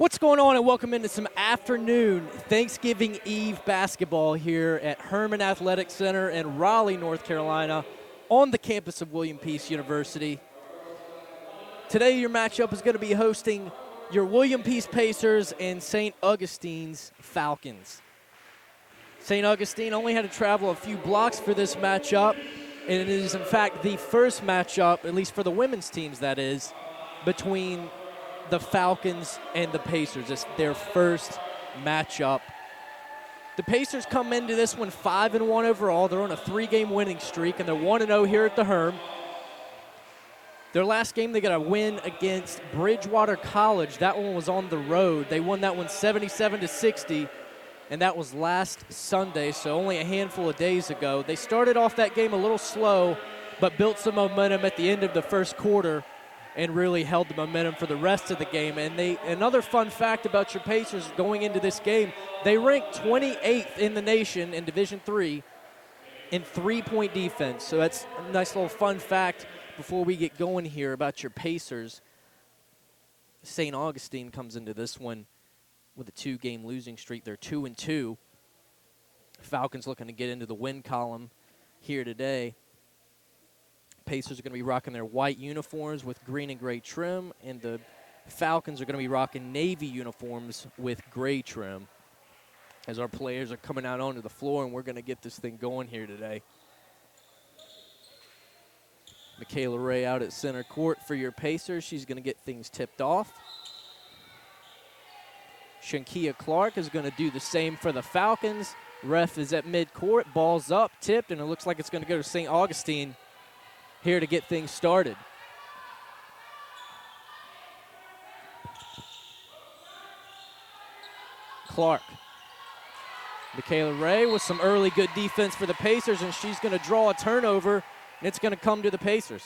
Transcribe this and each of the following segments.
What's going on, and welcome into some afternoon Thanksgiving Eve basketball here at Herman Athletic Center in Raleigh, North Carolina, on the campus of William Peace University. Today your matchup is going to be hosting your William Peace Pacers and St. Augustine's Falcons. St. Augustine only had to travel a few blocks for this matchup, and it is in fact the first matchup, at least for the women's teams that is, between the Falcons and the Pacers. It's their first matchup. The Pacers come into this one 5-1 overall. They're on a 3-game winning streak, and they're 1-0 here at the Herm. Their last game, they got a win against Bridgewater College. That one was on the road. They won that one 77-60, and that was last Sunday, so only a handful of days ago. They started off that game a little slow, but built some momentum at the end of the first quarter and really held the momentum for the rest of the game. And another fun fact about your Pacers going into this game, they ranked 28th in the nation in Division III in three-point defense. So that's a nice little fun fact before we get going here about your Pacers. St. Augustine comes into this one with a 2-game losing streak. They're 2-2. Falcons looking to get into the win column here today. Pacers are going to be rocking their white uniforms with green and gray trim, and the Falcons are going to be rocking navy uniforms with gray trim as our players are coming out onto the floor, and we're going to get this thing going here today. Michaela Ray out at center court for your Pacers. She's going to get things tipped off. Shankia Clark is going to do the same for the Falcons. Ref is at midcourt, ball's up, tipped, and it looks like it's going to go to St. Augustine here to get things started. Clark. Michaela Ray with some early good defense for the Pacers, and she's going to draw a turnover, and it's going to come to the Pacers.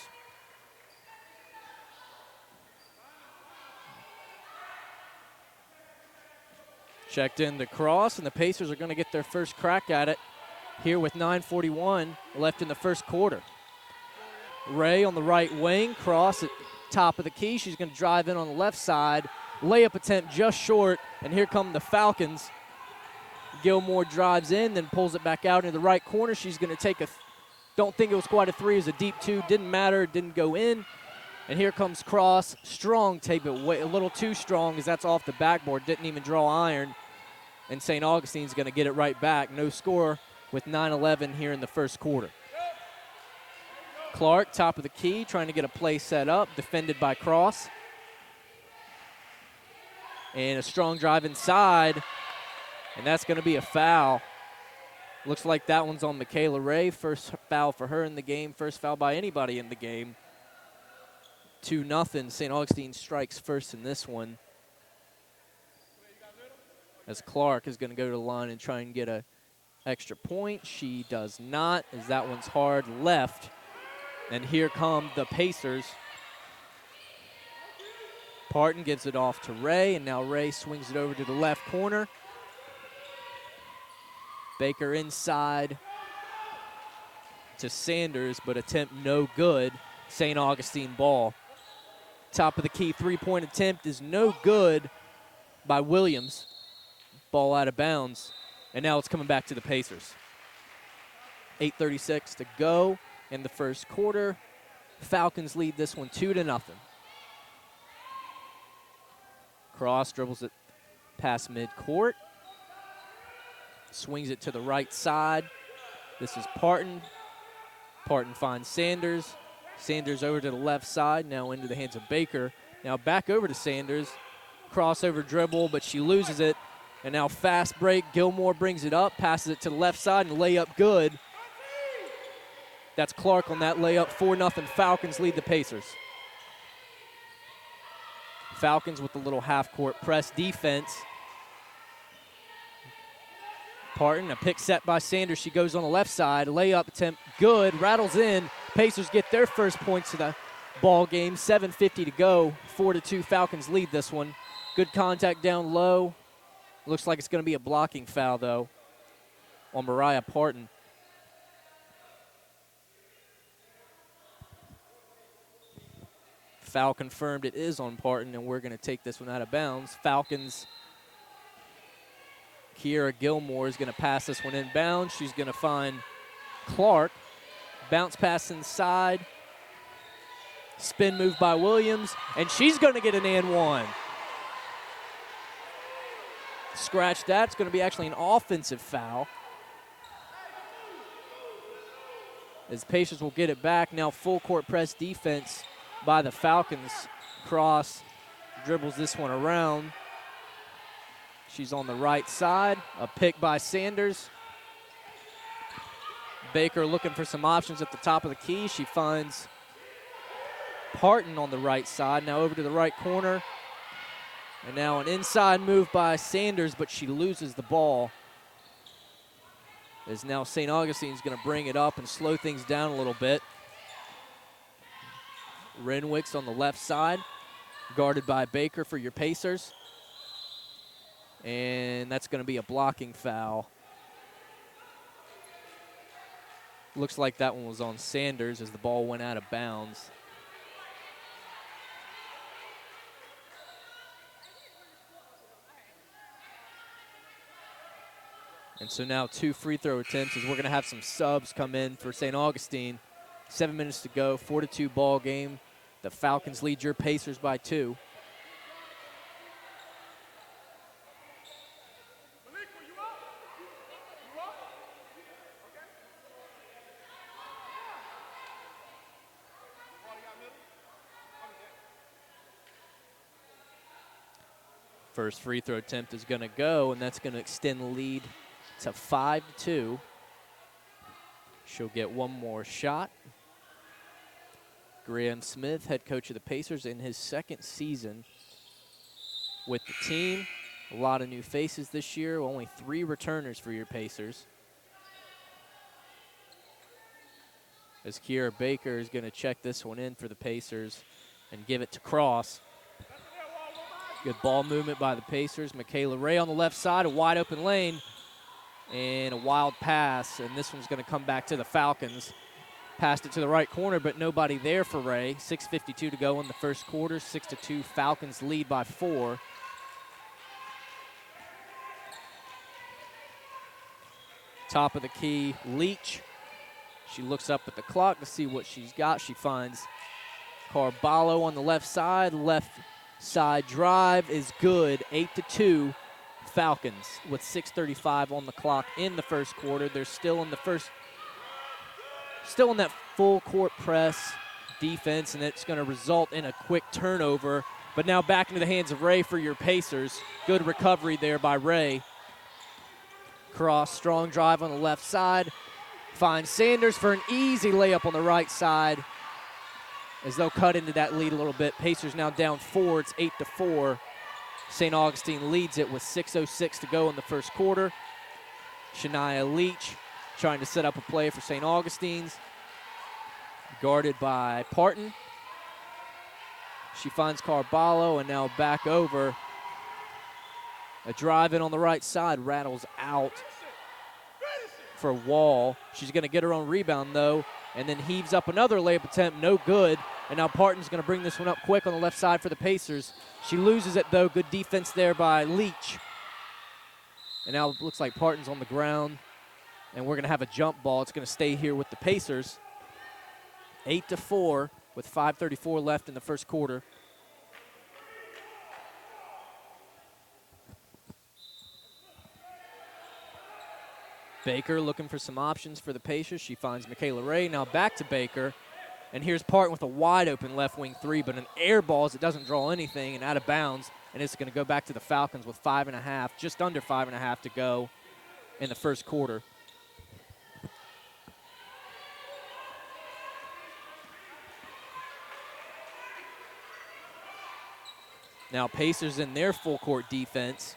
Checked in the cross, and the Pacers are going to get their first crack at it here with 9:41 left in the first quarter. Ray on the right wing, cross at top of the key. She's going to drive in on the left side. Layup attempt just short, and here come the Falcons. Gilmore drives in, then pulls it back out into the right corner. She's going to take don't think it was quite a three. It was a deep two. Didn't matter. Didn't go in. And here comes Cross. Strong tape it way, a little too strong as that's off the backboard. Didn't even draw iron. And St. Augustine's going to get it right back. No score with 9:11 here in the first quarter. Clark, top of the key, trying to get a play set up, defended by Cross. And a strong drive inside, and that's going to be a foul. Looks like that one's on Michaela Ray. First foul for her in the game, first foul by anybody in the game. 2-0, St. Augustine strikes first in this one. As Clark is going to go to the line and try and get an extra point. She does not, as that one's hard left. And here come the Pacers. Parton gives it off to Ray, and now Ray swings it over to the left corner. Baker inside to Sanders, but attempt no good. St. Augustine ball. Top of the key three-point attempt is no good by Williams. Ball out of bounds, and now it's coming back to the Pacers. 8:36 to go in the first quarter. Falcons lead this one 2-0. Cross dribbles it past midcourt. Swings it to the right side. This is Parton. Parton finds Sanders. Sanders over to the left side, now into the hands of Baker. Now back over to Sanders. Crossover dribble, but she loses it. And now fast break. Gilmore brings it up, passes it to the left side, and layup good. That's Clark on that layup. 4-0 Falcons lead the Pacers. Falcons with a little half-court press defense. Parton, a pick set by Sanders. She goes on the left side. Layup attempt good, rattles in. Pacers get their first points to the ball game. 7:50 to go. 4-2 Falcons lead this one. Good contact down low. Looks like it's going to be a blocking foul, though, on Mariah Parton. Foul confirmed. It is on Parton, and we're going to take this one out of bounds. Falcons. Kiera Gilmore is going to pass this one inbounds. She's going to find Clark. Bounce pass inside. Spin move by Williams, and she's going to get an and one. Scratch that. It's going to be actually an offensive foul. As Pacers will get it back. Now full court press defense by the Falcons. Cross dribbles this one around. She's on the right side. A pick by Sanders. Baker looking for some options at the top of the key. She finds Parton on the right side. Now over to the right corner. And now an inside move by Sanders, but she loses the ball. As now St. Augustine's going to bring it up and slow things down a little bit. Renwick's on the left side, guarded by Baker for your Pacers. And that's going to be a blocking foul. Looks like that one was on Sanders as the ball went out of bounds. And so now 2 free throw attempts as we're going to have some subs come in for St. Augustine. 7 minutes to go, 4-2 ball game. The Falcons lead your Pacers by 2. First free throw attempt is going to go, and that's going to extend the lead to 5-2. She'll get one more shot. Graham Smith, head coach of the Pacers, in his second season with the team. A lot of new faces this year. Only 3 returners for your Pacers. As Kiera Baker is going to check this one in for the Pacers and give it to Cross. Good ball movement by the Pacers. Michaela Ray on the left side, a wide open lane, and a wild pass. And this one's going to come back to the Falcons. Passed it to the right corner, but nobody there for Ray. 6:52 to go in the first quarter. 6-2, Falcons lead by 4. Top of the key, Leach. She looks up at the clock to see what she's got. She finds Carballo on the left side. Left side drive is good. 8-2, Falcons with 6:35 on the clock in the first quarter. They're still in that full court press defense, and it's going to result in a quick turnover. But now back into the hands of Ray for your Pacers. Good recovery there by Ray. Cross, strong drive on the left side. Finds Sanders for an easy layup on the right side as they'll cut into that lead a little bit. Pacers now down 4. It's 8-4. St. Augustine leads it with 6:06 to go in the first quarter. Shania Leach trying to set up a play for St. Augustine's. Guarded by Parton. She finds Carballo and now back over. A drive in on the right side, rattles out for Wall. She's going to get her own rebound, though, and then heaves up another layup attempt, no good. And now Parton's going to bring this one up quick on the left side for the Pacers. She loses it, though. Good defense there by Leach. And now it looks like Parton's on the ground, and we're going to have a jump ball. It's going to stay here with the Pacers. 8-4 with 5:34 left in the first quarter. Baker looking for some options for the Pacers. She finds Michaela Ray. Now back to Baker. And here's Parton with a wide open left wing 3, but an air ball as it doesn't draw anything and out of bounds. And it's going to go back to the Falcons with 5.5, just under 5.5 to go in the first quarter. Now Pacers in their full court defense.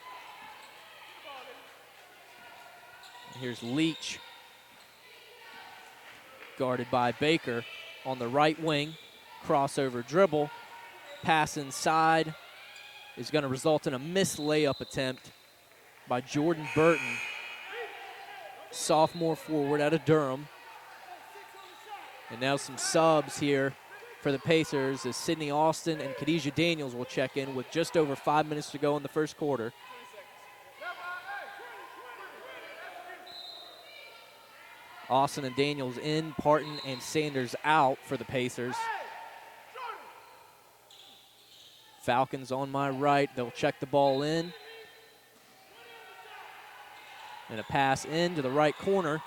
Here's Leach, guarded by Baker on the right wing. Crossover dribble, pass inside is going to result in a missed layup attempt by Jordan Burton, sophomore forward out of Durham. And now some subs here for the Pacers as Sydney Austin and Khadijah Daniels will check in with just over 5 minutes to go in the first quarter. Austin and Daniels in, Parton and Sanders out for the Pacers. Falcons on my right. They'll check the ball in. And a pass into the right corner.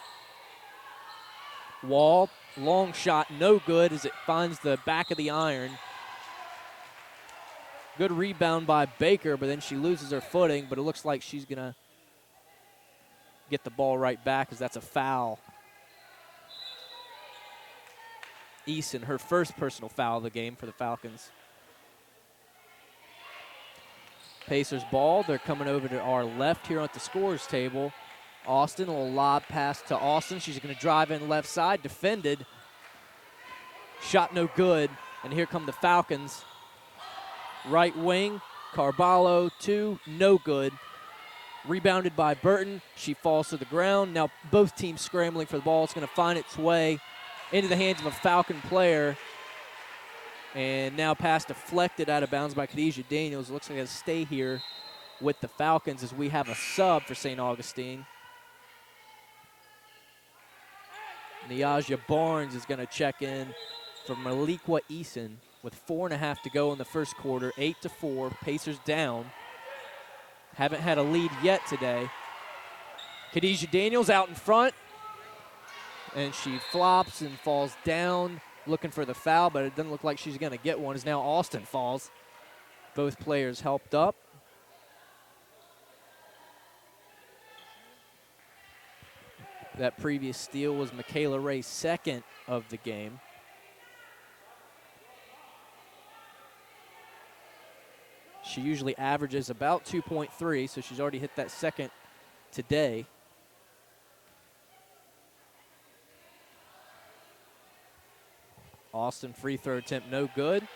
Wall, long shot, no good as it finds the back of the iron. Good rebound by Baker, but then she loses her footing, but it looks like she's going to get the ball right back as that's a foul. Eason, her first personal foul of the game for the Falcons. Pacers ball. They're coming over to our left here at the scorers table. Austin, a little lob pass to Austin. She's going to drive in left side, defended. Shot no good, and here come the Falcons. Right wing, Carballo, 2, no good. Rebounded by Burton. She falls to the ground. Now both teams scrambling for the ball. It's going to find its way into the hands of a Falcon player. And now pass deflected out of bounds by Khadijah Daniels. Looks like it'll stay here with the Falcons as we have a sub for St. Augustine. Niaja Barnes is going to check in for Maliqua Eason with 4.5 to go in the first quarter. 8-4, Pacers down. Haven't had a lead yet today. Khadijah Daniels out in front. And she flops and falls down, looking for the foul, but it doesn't look like she's going to get one as now Austin falls. Both players helped up. That previous steal was Michaela Ray's second of the game. She usually averages about 2.3, so she's already hit that second today. Austin free throw attempt no good.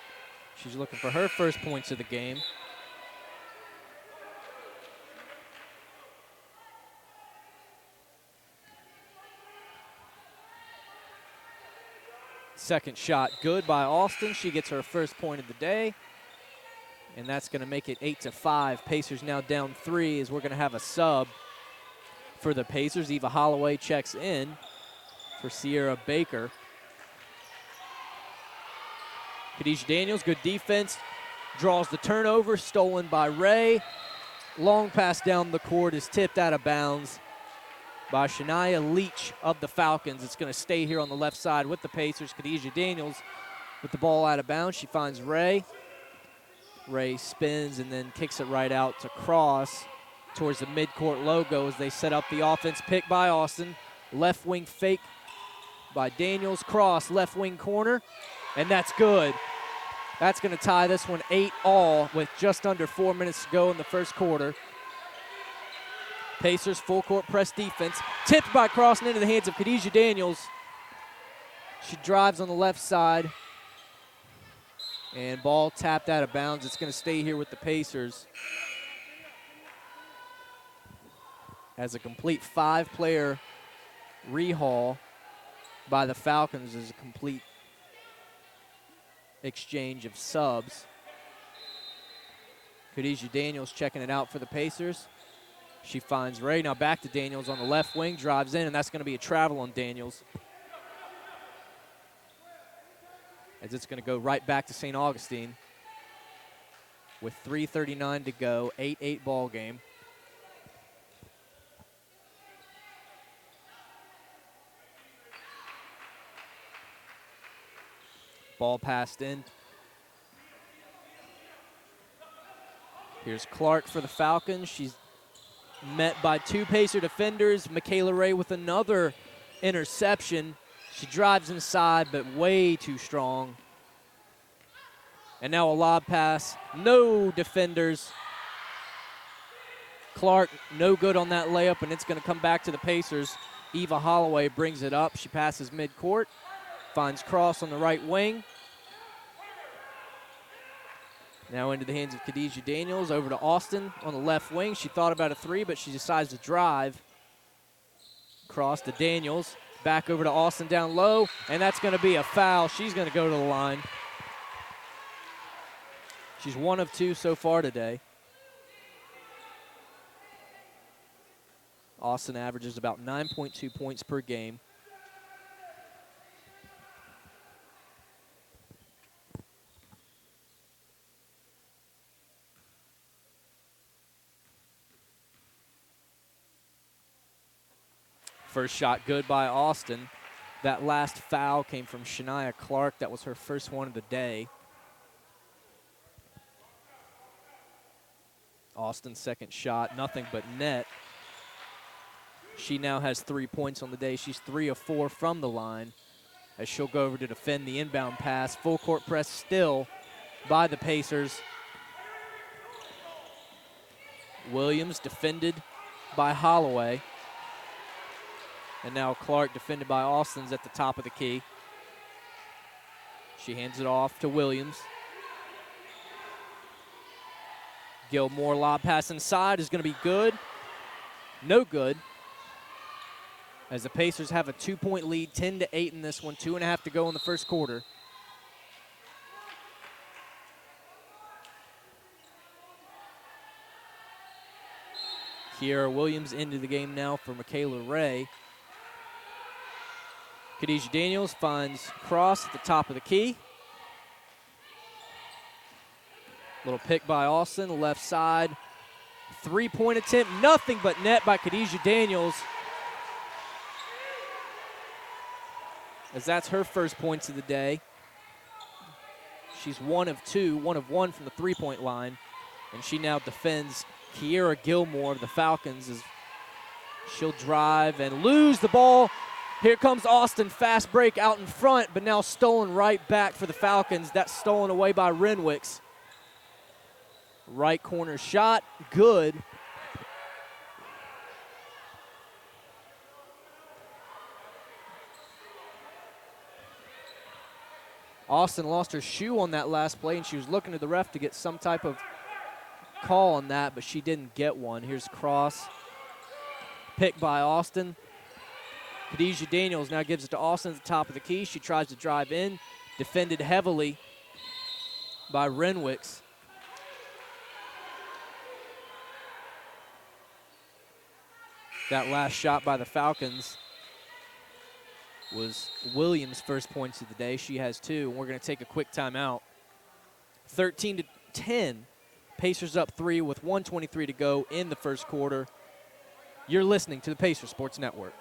She's looking for her first points of the game. Second shot good by Austin. She gets her first point of the day. And that's going to make it 8-5. Pacers now down 3 as we're going to have a sub for the Pacers. Eva Holloway checks in for Sierra Baker. Khadijah Daniels, good defense, draws the turnover, stolen by Ray. Long pass down the court is tipped out of bounds by Shania Leach of the Falcons. It's going to stay here on the left side with the Pacers. Khadijah Daniels with the ball out of bounds. She finds Ray. Ray spins and then kicks it right out to Cross towards the midcourt logo as they set up the offense. Pick by Austin. Left wing fake by Daniels. Cross, left wing corner. And that's good. That's going to tie this one 8-all with just under 4 minutes to go in the first quarter. Pacers full court press defense. Tipped by Cross and into the hands of Khadijah Daniels. She drives on the left side. And ball tapped out of bounds. It's going to stay here with the Pacers. As a complete 5-player rehaul by the Falcons is a complete exchange of subs. Khadijah Daniels checking it out for the Pacers. She finds Ray. Now back to Daniels on the left wing, drives in, and that's going to be a travel on Daniels. As it's going to go right back to St. Augustine with 3:39 to go, 8-8 ball game. Ball passed in. Here's Clark for the Falcons. She's met by 2 Pacer defenders. Michaela Ray with another interception. She drives inside, but way too strong. And now a lob pass. No defenders. Clark, no good on that layup, and it's going to come back to the Pacers. Eva Holloway brings it up. She passes midcourt. Finds Cross on the right wing. Now into the hands of Khadijah Daniels. Over to Austin on the left wing. She thought about a 3, but she decides to drive. Cross to Daniels. Back over to Austin down low, and that's going to be a foul. She's going to go to the line. She's 1 of 2 so far today. Austin averages about 9.2 points per game. First shot good by Austin. That last foul came from Shania Clark. That was her first one of the day. Austin's second shot, nothing but net. She now has 3 points on the day. She's 3 of 4 from the line as she'll go over to defend the inbound pass. Full court press still by the Pacers. Williams defended by Holloway. And now Clark defended by Austin's at the top of the key. She hands it off to Williams. Gilmore lob pass inside is going to be good. No good. As the Pacers have a 2-point lead, 10-8 in this one, 2.5 to go in the first quarter. Kiera Williams into the game now for Michaela Ray. Khadijah Daniels finds Cross at the top of the key. Little pick by Austin, left side. 3-point attempt, nothing but net by Khadijah Daniels. As that's her first points of the day. She's 1 of 2, 1 of 1 from the 3-point line. And she now defends Kiera Gilmore of the Falcons as she'll drive and lose the ball. Here comes Austin, fast break out in front, but now stolen right back for the Falcons. That's stolen away by Renwicks. Right corner shot, good. Austin lost her shoe on that last play, and she was looking to the ref to get some type of call on that, but she didn't get one. Here's Cross, picked by Austin. Khadijah Daniels now gives it to Austin at the top of the key. She tries to drive in, defended heavily by Renwicks. That last shot by the Falcons was Williams' first points of the day. She has 2, and we're going to take a quick timeout. 13-10. Pacers up 3 with 1:23 to go in the first quarter. You're listening to the Pacers Sports Network.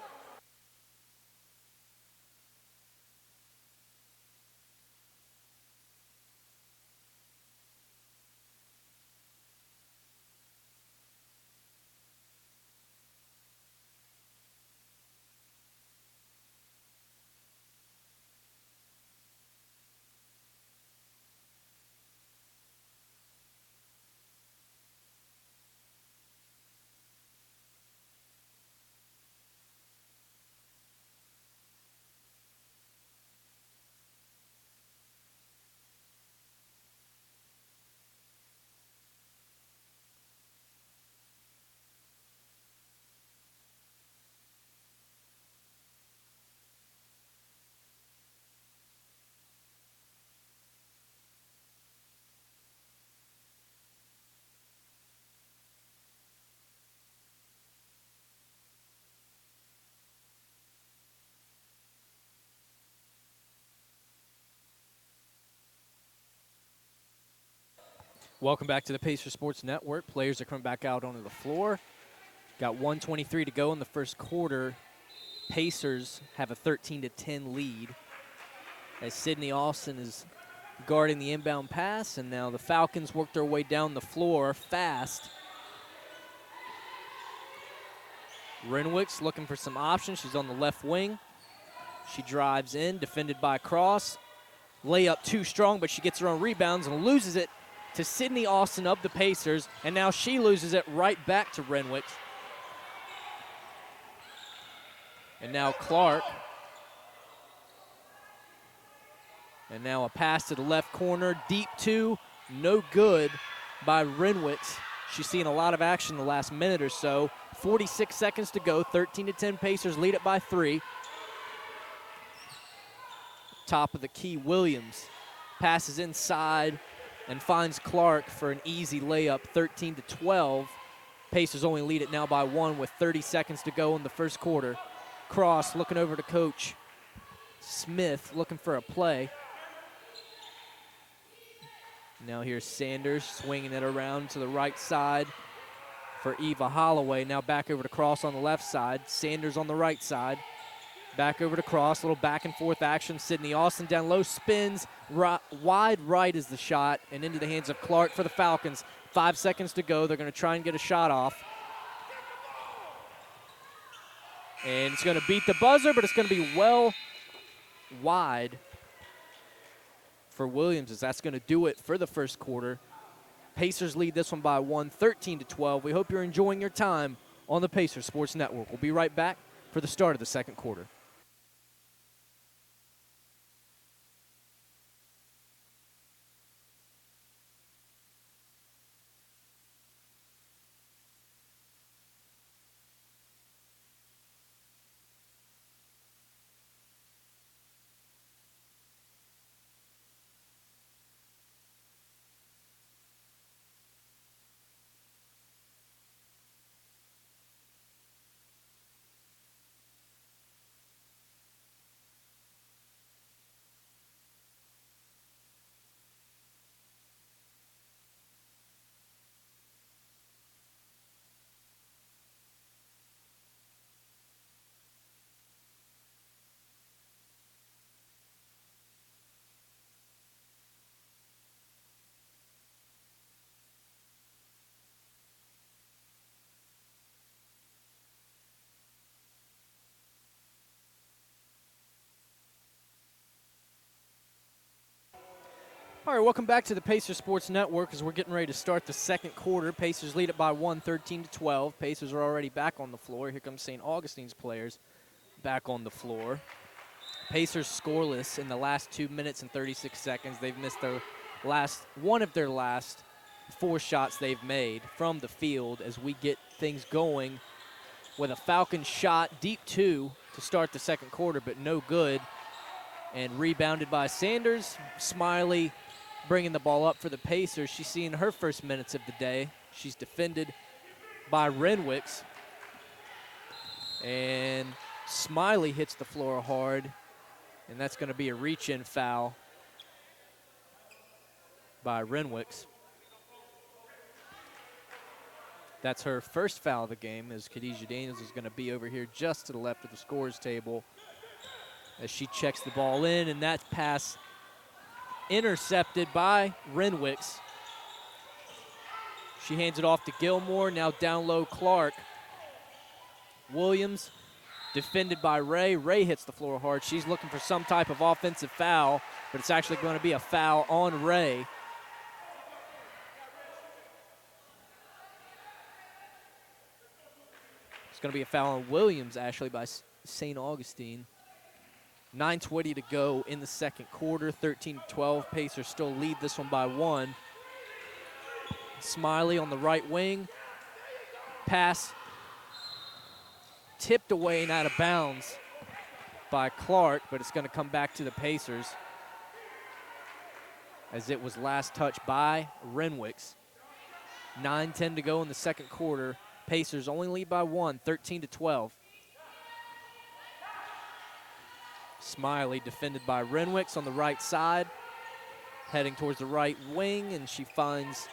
Welcome back to the Pacers Sports Network. Players are coming back out onto the floor. Got 1:23 to go in the first quarter. Pacers have a 13-10 lead as Sydney Austin is guarding the inbound pass, and now the Falcons work their way down the floor fast. Renwicks looking for some options. She's on the left wing. She drives in, defended by Cross. Layup too strong, but she gets her own rebounds and loses it to Sydney Austin of the Pacers, and now she loses it right back to Renwicks. And now Clark. And now a pass to the left corner, deep 2, no good by Renwicks. She's seen a lot of action the last minute or so. 46 seconds to go, 13-10 Pacers lead it by 3. Top of the key, Williams passes inside and finds Clark for an easy layup, 13-12. Pacers only lead it now by 1 with 30 seconds to go in the first quarter. Cross looking over to Coach Smith, looking for a play. Now here's Sanders swinging it around to the right side for Eva Holloway. Now back over to Cross on the left side. Sanders on the right side. Back over to Cross, a little back and forth action. Sydney Austin down low, spins, wide right is the shot, and into the hands of Clark for the Falcons. 5 seconds to go. They're going to try and get a shot off. And it's going to beat the buzzer, but it's going to be well wide for Williams, as that's going to do it for the first quarter. Pacers lead this one by 1, 13-12. We hope you're enjoying your time on the Pacers Sports Network. We'll be right back for the start of the second quarter. All right, welcome back to the Pacers Sports Network as we're getting ready to start the second quarter. Pacers lead it by 1, 13-12. Pacers are already back on the floor. Here comes St. Augustine's players back on the floor. Pacers scoreless in the last 2 minutes and 36 seconds. They've missed one of their last 4 shots they've made from the field as we get things going with a Falcon shot, deep 2 to start the second quarter, but no good. And rebounded by Sanders. Smiley bringing the ball up for the Pacers. She's seeing her first minutes of the day. She's defended by Renwicks. And Smiley hits the floor hard, and that's going to be a reach-in foul by Renwicks. That's her first foul of the game, as Khadijah Daniels is going to be over here just to the left of the scorer's table as she checks the ball in, and that pass intercepted by Renwicks. She hands it off to Gilmore, now down low Clark. Williams defended by Ray. Ray hits the floor hard. She's looking for some type of offensive foul, but it's actually going to be a foul on Ray. It's going to be a foul on Williams, actually, by St. Augustine. 9:20 to go in the second quarter, 13-12. Pacers still lead this one by 1. Smiley on the right wing. Pass tipped away and out of bounds by Clark, but it's going to come back to the Pacers as it was last touched by Renwicks. 9:10 to go in the second quarter. Pacers only lead by 1, 13-12. Smiley defended by Renwicks on the right side, heading towards the right wing, and she finds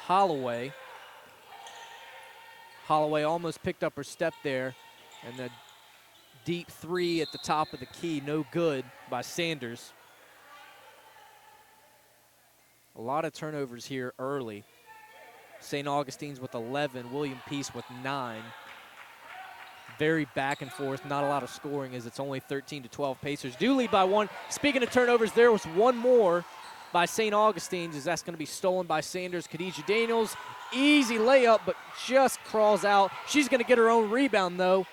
Holloway. Holloway almost picked up her step there, and the deep 3 at the top of the key, no good by Sanders. A lot of turnovers here early. St. Augustine's with 11, William Peace with 9. Very back and forth, not a lot of scoring as it's only 13-12. Pacers do lead by 1. Speaking of turnovers, there was one more by St. Augustine's as that's going to be stolen by Sanders. Khadijah Daniels, easy layup, but just crawls out. She's going to get her own rebound, though.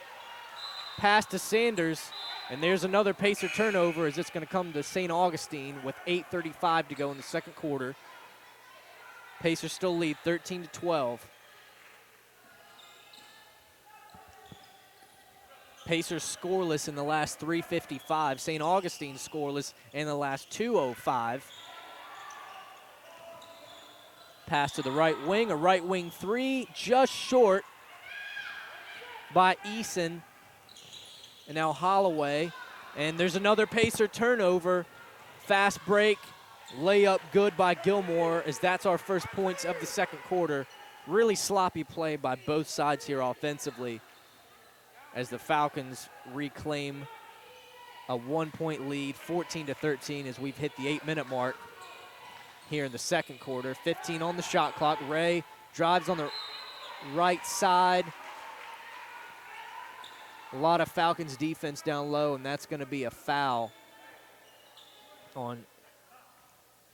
Pass to Sanders, and there's another Pacer turnover as it's going to come to St. Augustine with 8:35 to go in the second quarter. Pacers still lead 13-12. Pacers scoreless in the last 3:55. St. Augustine scoreless in the last 2:05. Pass to the right wing, a right wing three, just short by Eason. And now Holloway. And there's another Pacer turnover. Fast break, layup good by Gilmore, as that's our first points of the second quarter. Really sloppy play by both sides here offensively, as the Falcons reclaim a 1-point lead, 14-13, as we've hit the 8-minute mark here in the second quarter. 15 on the shot clock. Ray drives on the right side. A lot of Falcons defense down low, and that's going to be a foul on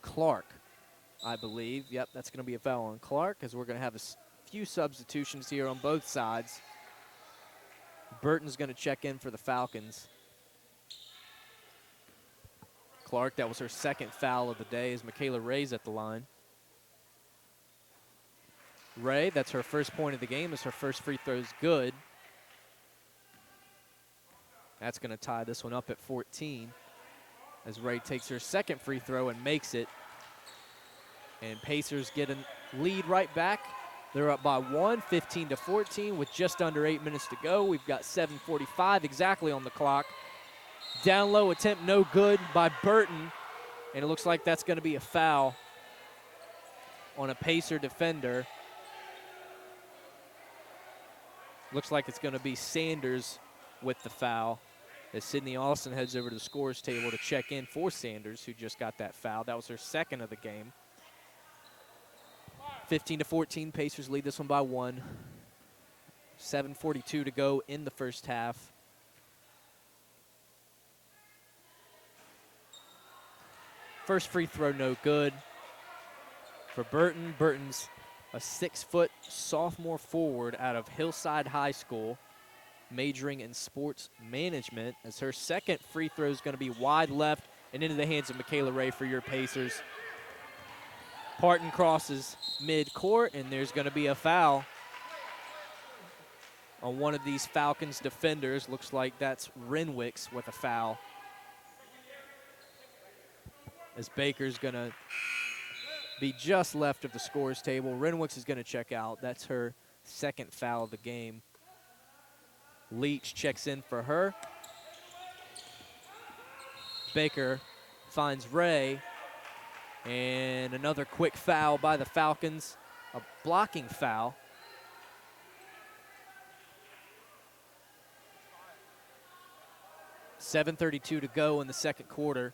Clark, I believe. Yep, that's going to be a foul on Clark, as we're going to have a few substitutions here on both sides. Burton's going to check in for the Falcons. Clark, that was her second foul of the day, as Michaela Ray's at the line. Ray, that's her first point of the game, as her first free throw's good. That's going to tie this one up at 14, as Ray takes her second free throw and makes it. And Pacers get a lead right back. They're up by 1, 15-14, with just under 8 minutes to go. We've got 7:45 exactly on the clock. Down low attempt, no good by Burton. And it looks like that's going to be a foul on a Pacer defender. Looks like it's going to be Sanders with the foul, as Sydney Austin heads over to the scorer's table to check in for Sanders, who just got that foul. That was her second of the game. 15-14, Pacers lead this one by 1. 7:42 to go in the first half. First free throw, no good for Burton. Burton's a 6-foot sophomore forward out of Hillside High School, majoring in sports management, as her second free throw is going to be wide left and into the hands of Michaela Ray for your Pacers. Parton crosses mid-court, and there's going to be a foul on one of these Falcons defenders. Looks like that's Renwicks with a foul, as Baker's going to be just left of the scorer's table. Renwicks is going to check out. That's her second foul of the game. Leach checks in for her. Baker finds Ray. And another quick foul by the Falcons, a blocking foul. .732 to go in the second quarter.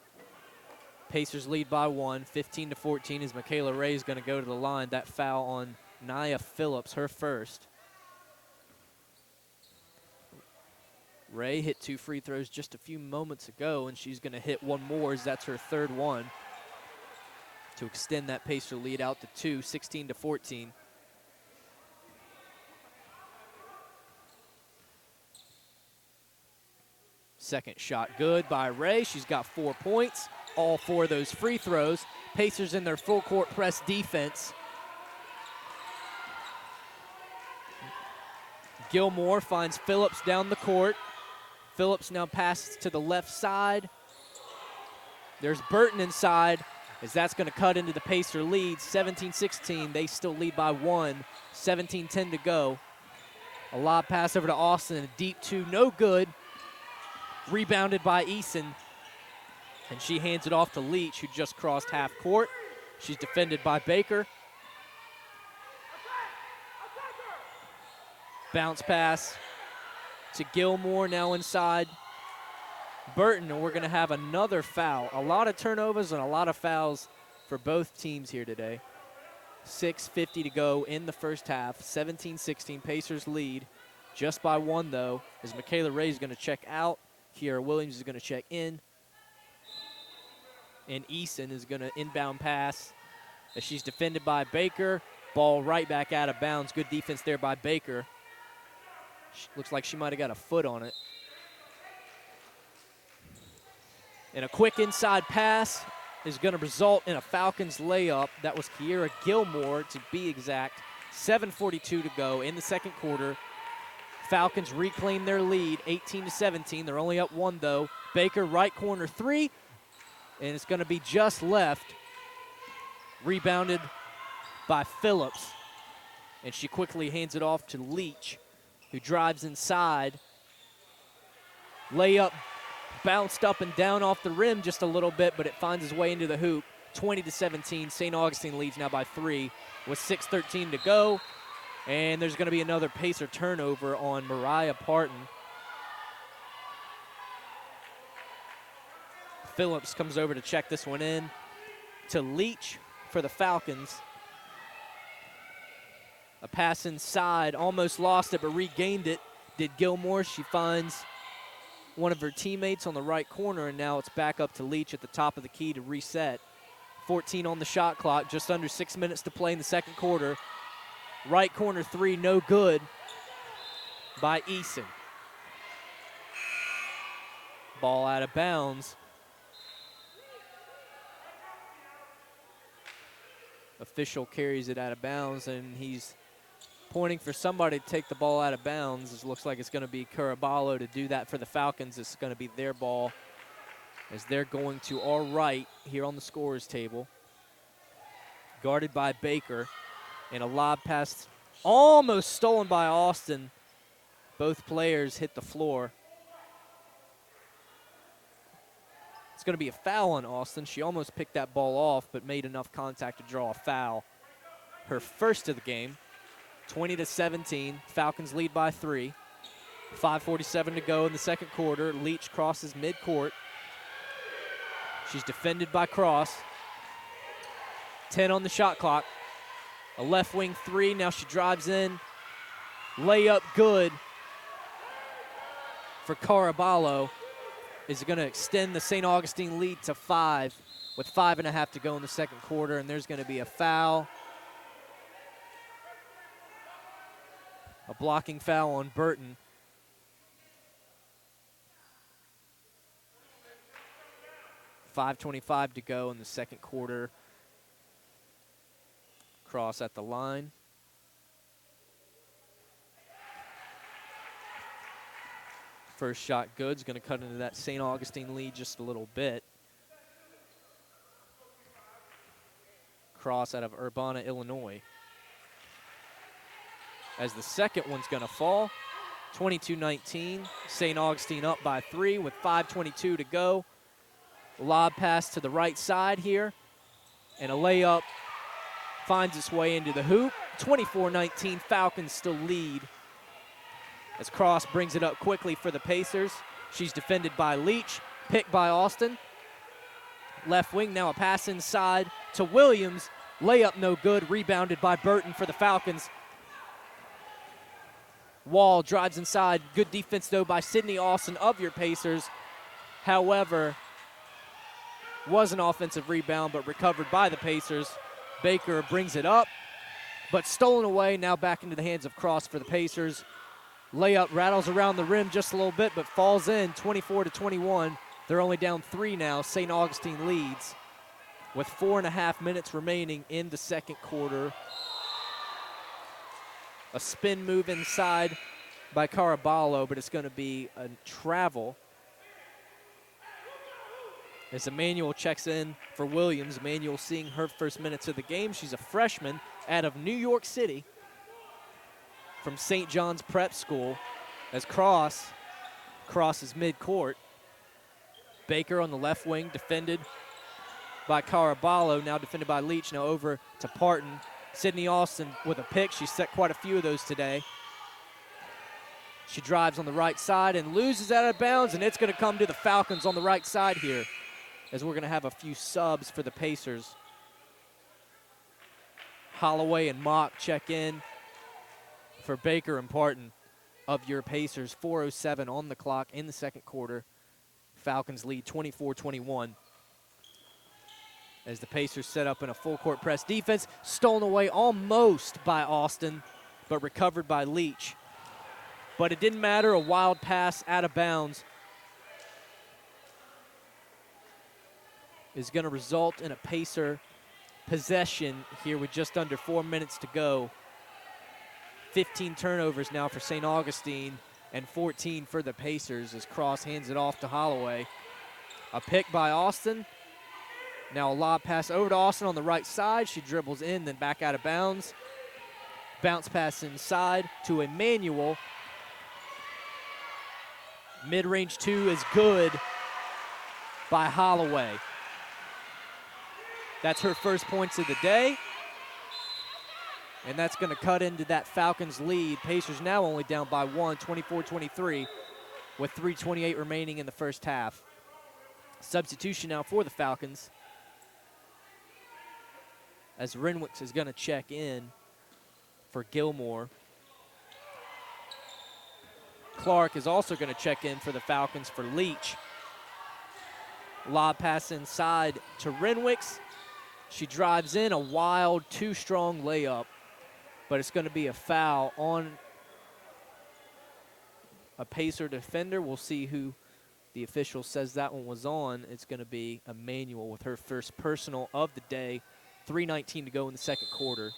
Pacers lead by 1, 15-14, as Michaela Ray is going to go to the line. That foul on Nia Phillips, her first. Ray hit 2 free throws just a few moments ago, and she's going to hit one more, as that's her third one, to extend that Pacer lead out to 2, 16-14. Second shot good by Ray. She's got 4 points, all 4 of those free throws. Pacers in their full court press defense. Gilmore finds Phillips down the court. Phillips now passes to the left side. There's Burton inside, as that's going to cut into the Pacer lead. 17-16, they still lead by 1. 17-10 to go. A lob pass over to Austin, a deep 2, no good. Rebounded by Eason, and she hands it off to Leach, who just crossed half court. She's defended by Baker. Bounce pass to Gilmore, now inside Burton, and we're going to have another foul. A lot of turnovers and a lot of fouls for both teams here today. 6:50 to go in the first half. 17-16, Pacers lead just by 1, though, as Michaela Ray is going to check out. Kiera Williams is going to check in. And Eason is going to inbound pass, as she's defended by Baker. Ball right back out of bounds. Good defense there by Baker. Looks like she might have got a foot on it. And a quick inside pass is going to result in a Falcons layup. That was Kiera Gilmore, to be exact. 7:42 to go in the second quarter. Falcons reclaim their lead, 18-17. They're only up 1, though. Baker, right corner 3, and it's going to be just left. Rebounded by Phillips. And she quickly hands it off to Leach, who drives inside. Layup bounced up and down off the rim just a little bit, but it finds its way into the hoop. 20-17, St. Augustine leads now by 3 with 6:13 to go. And there's going to be another Pacer turnover on Mariah Parton. Phillips comes over to check this one in to Leach for the Falcons. A pass inside, almost lost it, but regained it. Did Gilmore. She finds one of her teammates on the right corner, and now it's back up to Leach at the top of the key to reset. 14 on the shot clock, just under 6 minutes to play in the second quarter. Right corner three, no good by Eason. Ball out of bounds. Official carries it out of bounds, and he's pointing for somebody to take the ball out of bounds. It looks like it's going to be Caraballo to do that for the Falcons. It's going to be their ball as they're going to our right here on the scorer's table. Guarded by Baker, and a lob pass almost stolen by Austin. Both players hit the floor. It's going to be a foul on Austin. She almost picked that ball off, but made enough contact to draw a foul. Her first of the game. 20-17, Falcons lead by 3. 5:47 to go in the second quarter. Leach crosses midcourt. She's defended by Cross. 10 on the shot clock. A left wing three, now she drives in. Layup good for Caraballo. Is going to extend the St. Augustine lead to 5 with 5.5 to go in the second quarter, and there's going to be a foul. A blocking foul on Burton. .5:25 to go in the second quarter. Cross at the line. First shot good's going to cut into that St. Augustine lead just a little bit. Cross out of Urbana, Illinois. As the second one's going to fall. 22-19, St. Augustine up by 3 with 5:22 to go. Lob pass to the right side here, and a layup finds its way into the hoop. 24-19, Falcons still lead. As Cross brings it up quickly for the Pacers. She's defended by Leach, picked by Austin. Left wing, now a pass inside to Williams. Layup no good, rebounded by Burton for the Falcons. Wall drives inside. Good defense, though, by Sydney Austin of your Pacers. However, was an offensive rebound, but recovered by the Pacers. Baker brings it up, but stolen away. Now back into the hands of Cross for the Pacers. Layup rattles around the rim just a little bit, but falls in. 24-21. They're only down 3 now. St. Augustine leads with 4.5 minutes remaining in the second quarter. A spin move inside by Caraballo, but it's going to be a travel. As Emmanuel checks in for Williams. Emmanuel seeing her first minutes of the game. She's a freshman out of New York City from St. John's Prep School. As Cross crosses midcourt. Baker on the left wing, defended by Caraballo, now defended by Leach. Now over to Parton. Sydney Austin with a pick. She's set quite a few of those today. She drives on the right side and loses out of bounds, and it's going to come to the Falcons on the right side here, as we're going to have a few subs for the Pacers. Holloway and Mock check in for Baker and Parton of your Pacers. 4:07 on the clock in the second quarter. Falcons lead 24-21. As the Pacers set up in a full court press defense. Stolen away almost by Austin, but recovered by Leach. But it didn't matter, a wild pass out of bounds is going to result in a Pacer possession here with just under 4 minutes to go. 15 turnovers now for St. Augustine and 14 for the Pacers as Cross hands it off to Holloway. A pick by Austin. Now a lob pass over to Austin on the right side. She dribbles in, then back out of bounds. Bounce pass inside to Emmanuel. Mid-range two is good by Holloway. That's her first points of the day. And that's going to cut into that Falcons lead. Pacers now only down by one, 24-23, with 3:28 remaining in the first half. Substitution now for the Falcons, as Renwicks is going to check in for Gilmore. Clark is also going to check in for the Falcons for Leach. Lob pass inside to Renwicks. She drives in a wild, too-strong layup, but it's going to be a foul on a Pacer defender. We'll see who the official says that one was on. It's going to be Emmanuel with her first personal of the day. 3:19 to go in the second quarter.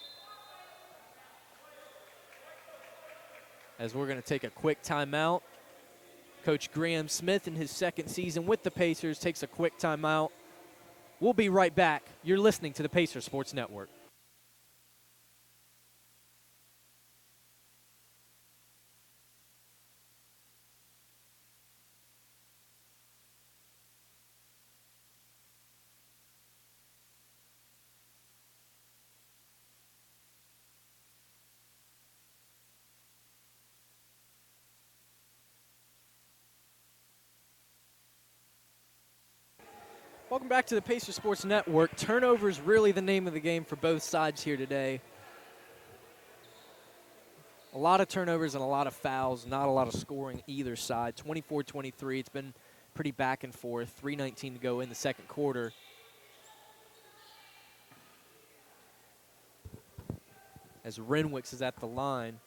As we're going to take a quick timeout. Coach Graham Smith in his second season with the Pacers takes a quick timeout. We'll be right back. You're listening to the Pacer Sports Network. Welcome back to the Pacer Sports Network. Turnover is really the name of the game for both sides here today. A lot of turnovers and a lot of fouls, not a lot of scoring either side. 24-23, it's been pretty back and forth. 3:19 to go in the second quarter. As Renwicks is at the line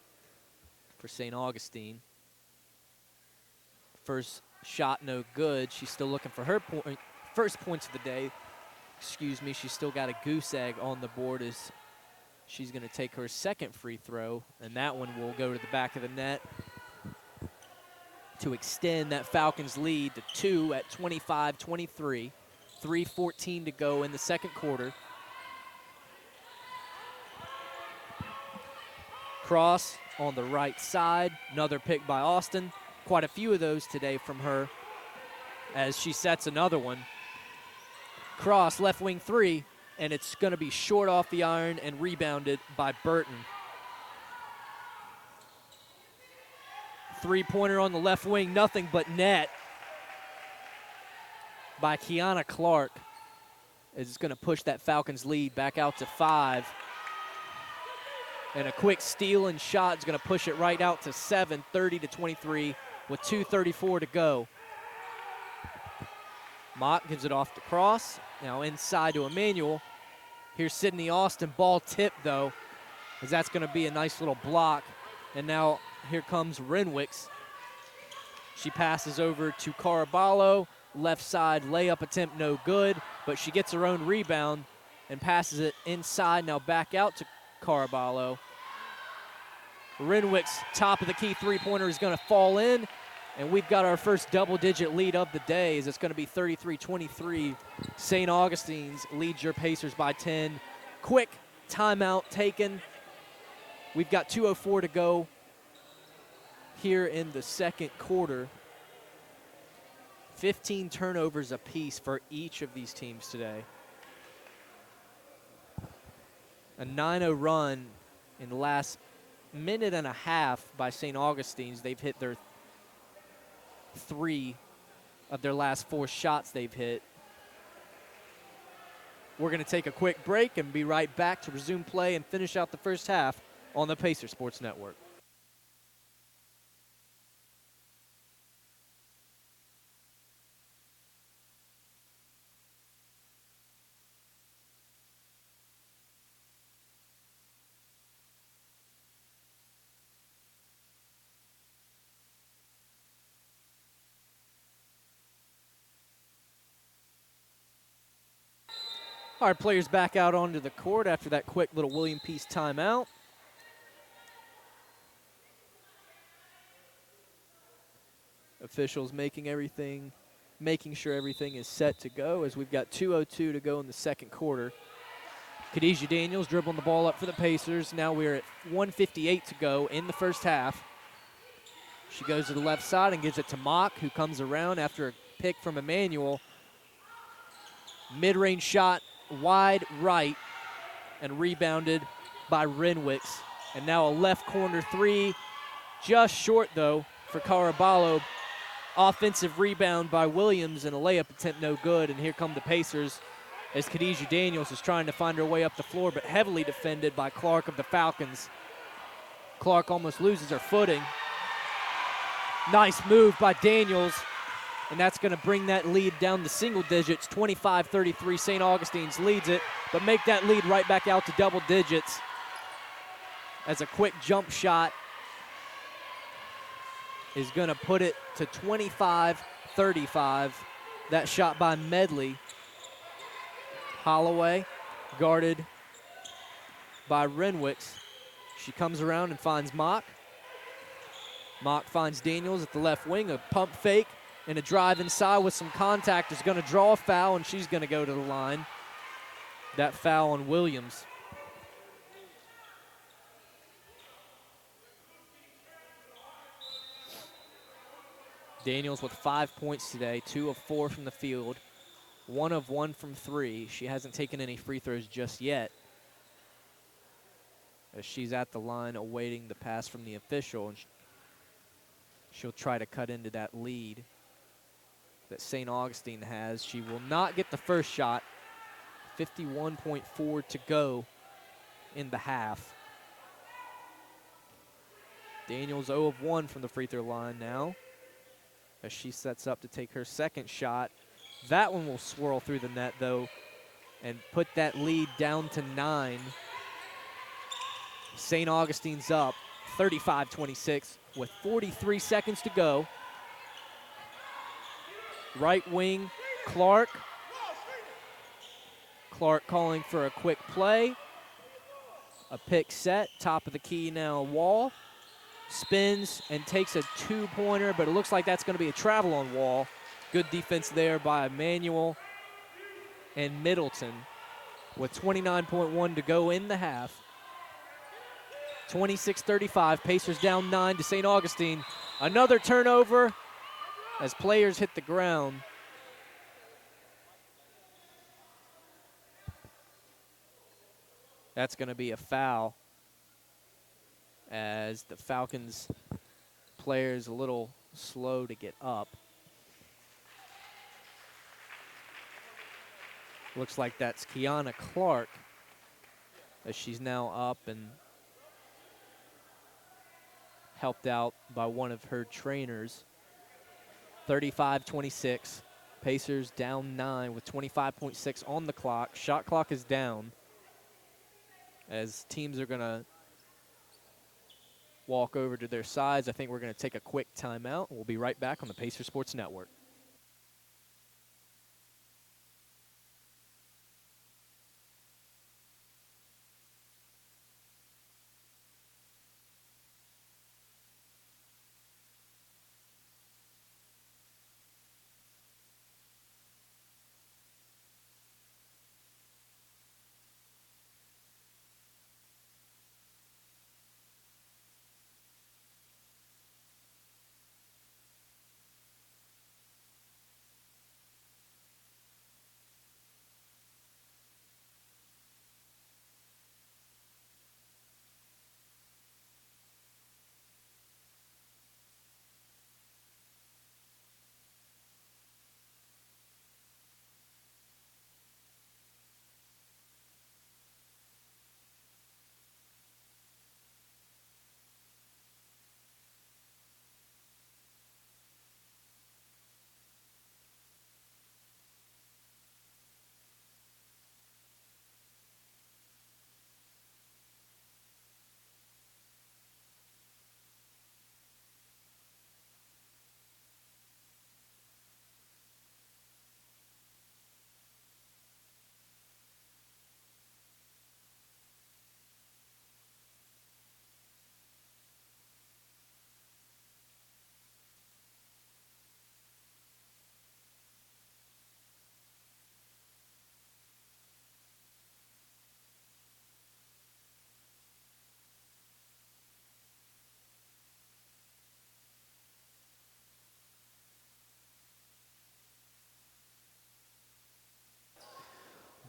for St. Augustine. First shot no good. She's still looking for her first points of the day. Excuse me, she's still got a goose egg on the board as she's going to take her second free throw, and that one will go to the back of the net to extend that Falcons lead to 2 at 25-23. 3:14 to go in the second quarter. Cross on the right side, another pick by Austin. Quite a few of those today from her as she sets another one. Cross, left wing three, and it's going to be short off the iron and rebounded by Burton. Three-pointer on the left wing, nothing but net by Kiana Clark. Is going to push that Falcons lead back out to 5. And a quick steal and shot is going to push it right out to 7, 30-23 with 2:34 to go. Mott gives it off to Cross. Now inside to Emmanuel. Here's Sydney Austin. Ball tipped, though, as that's going to be a nice little block. And now here comes Renwicks. She passes over to Caraballo. Left side layup attempt no good, but she gets her own rebound and passes it inside. Now back out to Caraballo. Renwick's top of the key three-pointer is going to fall in, and we've got our first double-digit lead of the day as it's going to be 33-23. St. Augustine's leads your Pacers by 10. Quick timeout taken. We've got 2:04 to go here in the second quarter. 15 turnovers apiece for each of these teams today. A 9-0 run in the last minute and a half by St. Augustine's. They've hit their 3 of their last 4 shots they've hit. We're going to take a quick break and be right back to resume play and finish out the first half on the Pacer Sports Network. All right, players back out onto the court after that quick little William Peace timeout. Officials making everything making sure everything is set to go as we've got 2:02 to go in the second quarter. Khadijah Daniels dribbling the ball up for the Pacers. Now we're at 1:58 to go in the first half. She goes to the left side and gives it to Mock, who comes around after a pick from Emmanuel. Mid-range shot wide right and rebounded by Renwicks. And now a left corner three, just short though for Caraballo. Offensive rebound by Williams and a layup attempt no good. And here come the Pacers as Khadijah Daniels is trying to find her way up the floor, but heavily defended by Clark of the Falcons. Clark almost loses her footing. Nice move by Daniels, and that's going to bring that lead down to single digits. 25-33, St. Augustine's leads it, but make that lead right back out to double digits as a quick jump shot is going to put it to 25-35. That shot by Medley. Holloway guarded by Renwicks. She comes around and finds Mock. Mock finds Daniels at the left wing. A pump fake and a drive inside with some contact is going to draw a foul, and she's going to go to the line. That foul on Williams. Daniels with 5 points today, 2 of 4 from the field, 1 of 1 from 3. She hasn't taken any free throws just yet, as she's at the line awaiting the pass from the official, and she'll try to cut into that lead that St. Augustine has. She will not get the first shot. 51.4 to go in the half. Daniels 0 of 1 from the free throw line now as she sets up to take her second shot. That one will swirl through the net, though, and put that lead down to 9. St. Augustine's up 35-26 with 43 seconds to go. Right wing, Clark. Clark calling for a quick play. A pick set, top of the key now, Wall. Spins and takes a two-pointer, but it looks like that's going to be a travel on Wall. Good defense there by Emmanuel and Middleton with 29.1 to go in the half. 26-35, Pacers down 9 to St. Augustine. Another turnover as players hit the ground. That's going to be a foul as the Falcons players a little slow to get up. Looks like that's Kiana Clark as she's now up and helped out by one of her trainers. 35-26, Pacers down 9 with 25.6 on the clock. Shot clock is down as teams are going to walk over to their sides. I think we're going to take a quick timeout. We'll be right back on the Pacer Sports Network.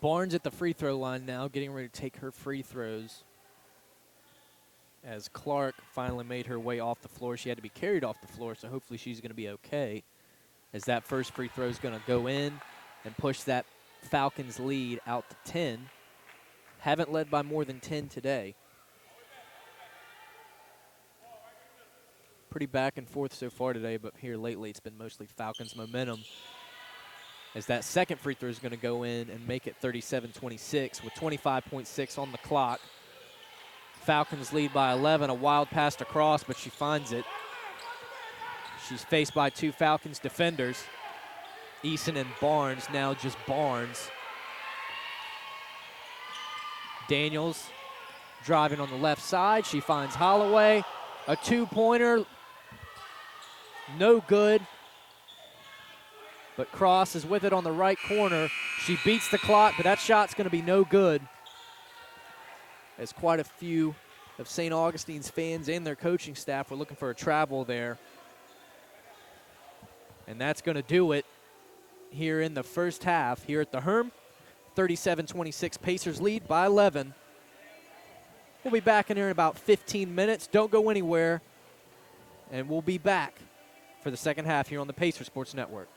Barnes at the free throw line now, getting ready to take her free throws. As Clark finally made her way off the floor. She had to be carried off the floor, so hopefully she's going to be okay. As that first free throw is going to go in and push that Falcons lead out to 10. Haven't led by more than 10 today. Pretty back and forth so far today, but here lately it's been mostly Falcons momentum. As that second free throw is going to go in and make it 37-26 with 25.6 on the clock. Falcons lead by 11, a wild pass across, but she finds it. She's faced by two Falcons defenders, Eason and Barnes, now just Barnes. Daniels driving on the left side. She finds Holloway, a two-pointer, no good. But Cross is with it on the right corner. She beats the clock, but that shot's going to be no good. As quite a few of St. Augustine's fans and their coaching staff were looking for a travel there. And that's going to do it here in the first half here at the Herm. 37-26, Pacers lead by 11. We'll be back in here in about 15 minutes. Don't go anywhere. And we'll be back for the second half here on the Pacer Sports Network.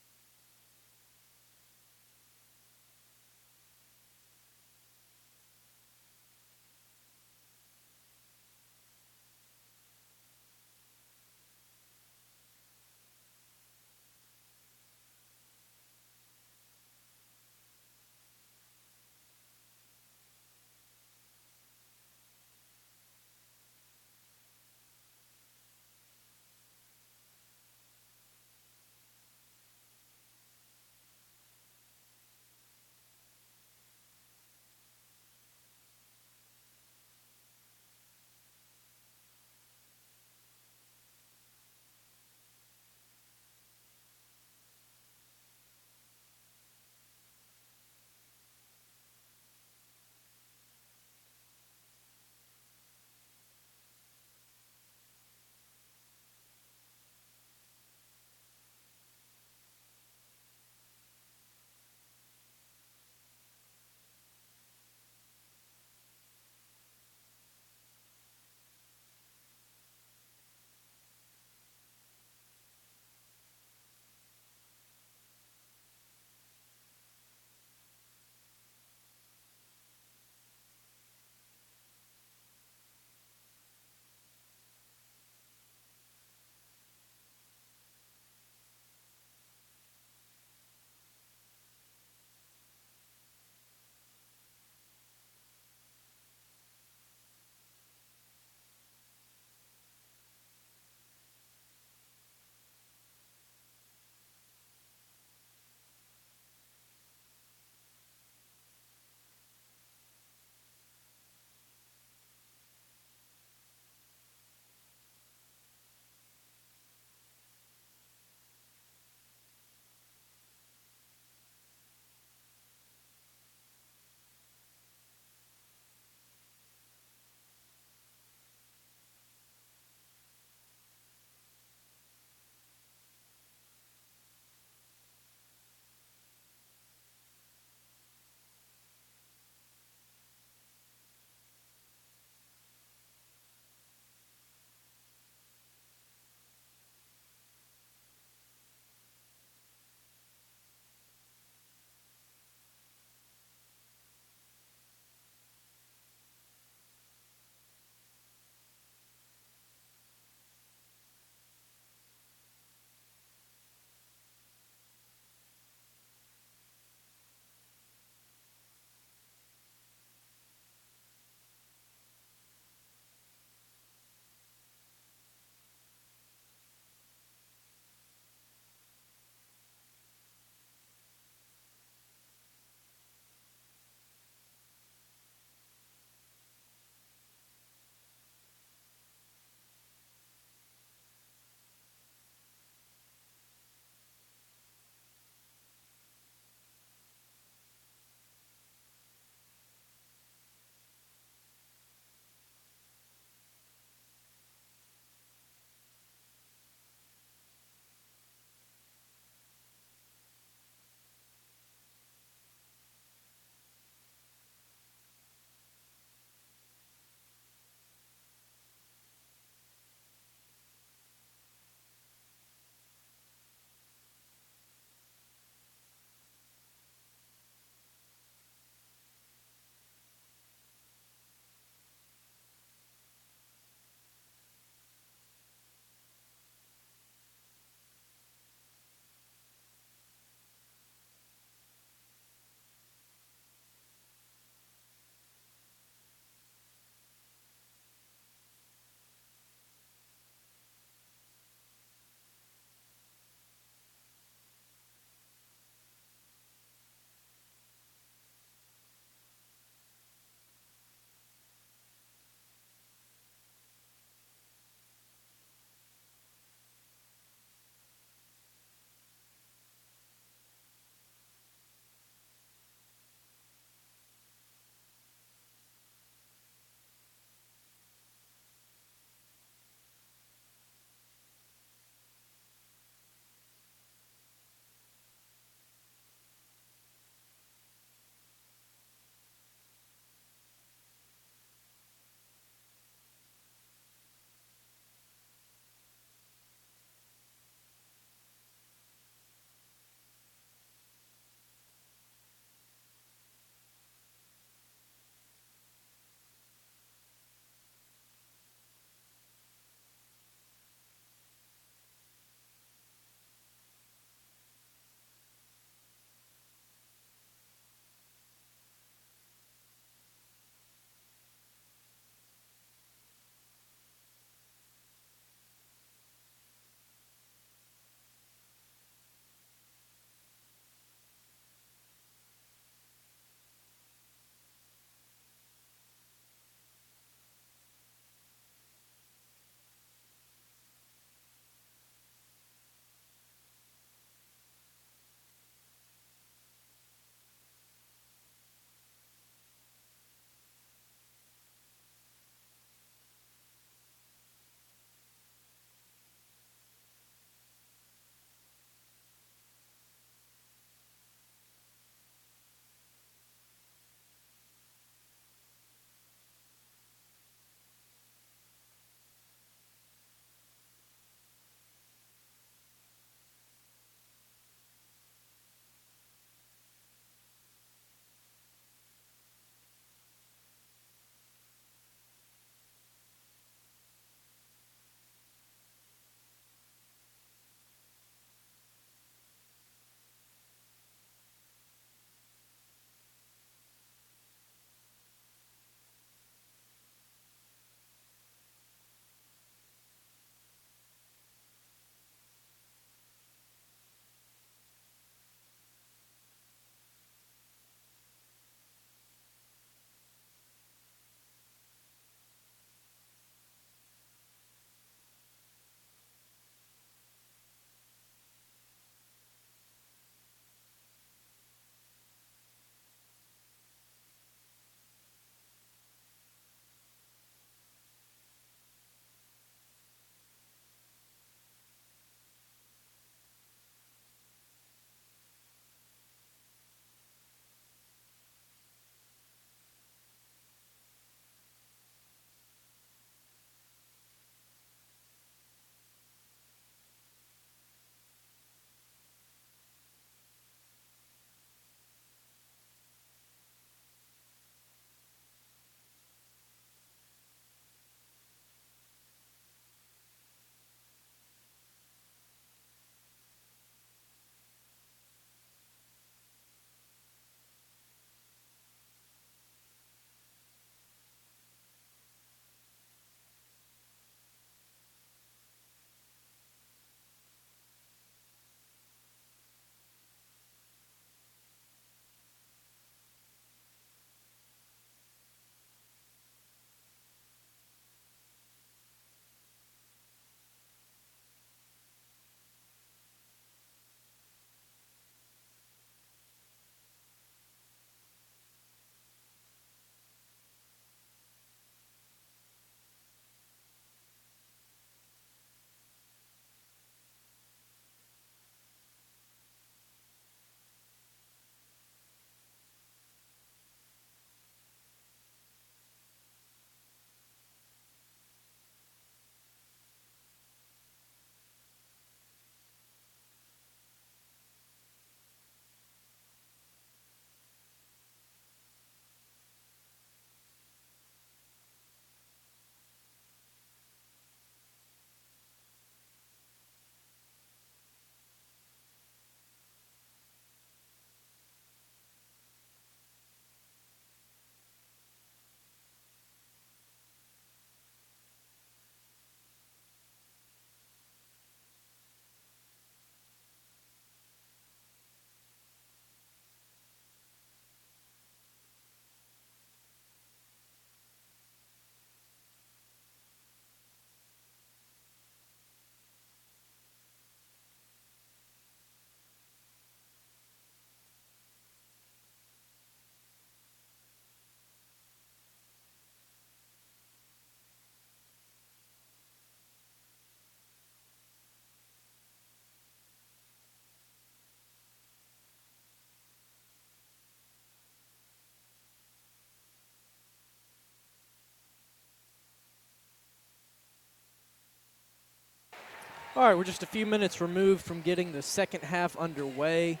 All right, we're just a few minutes removed from getting the second half underway.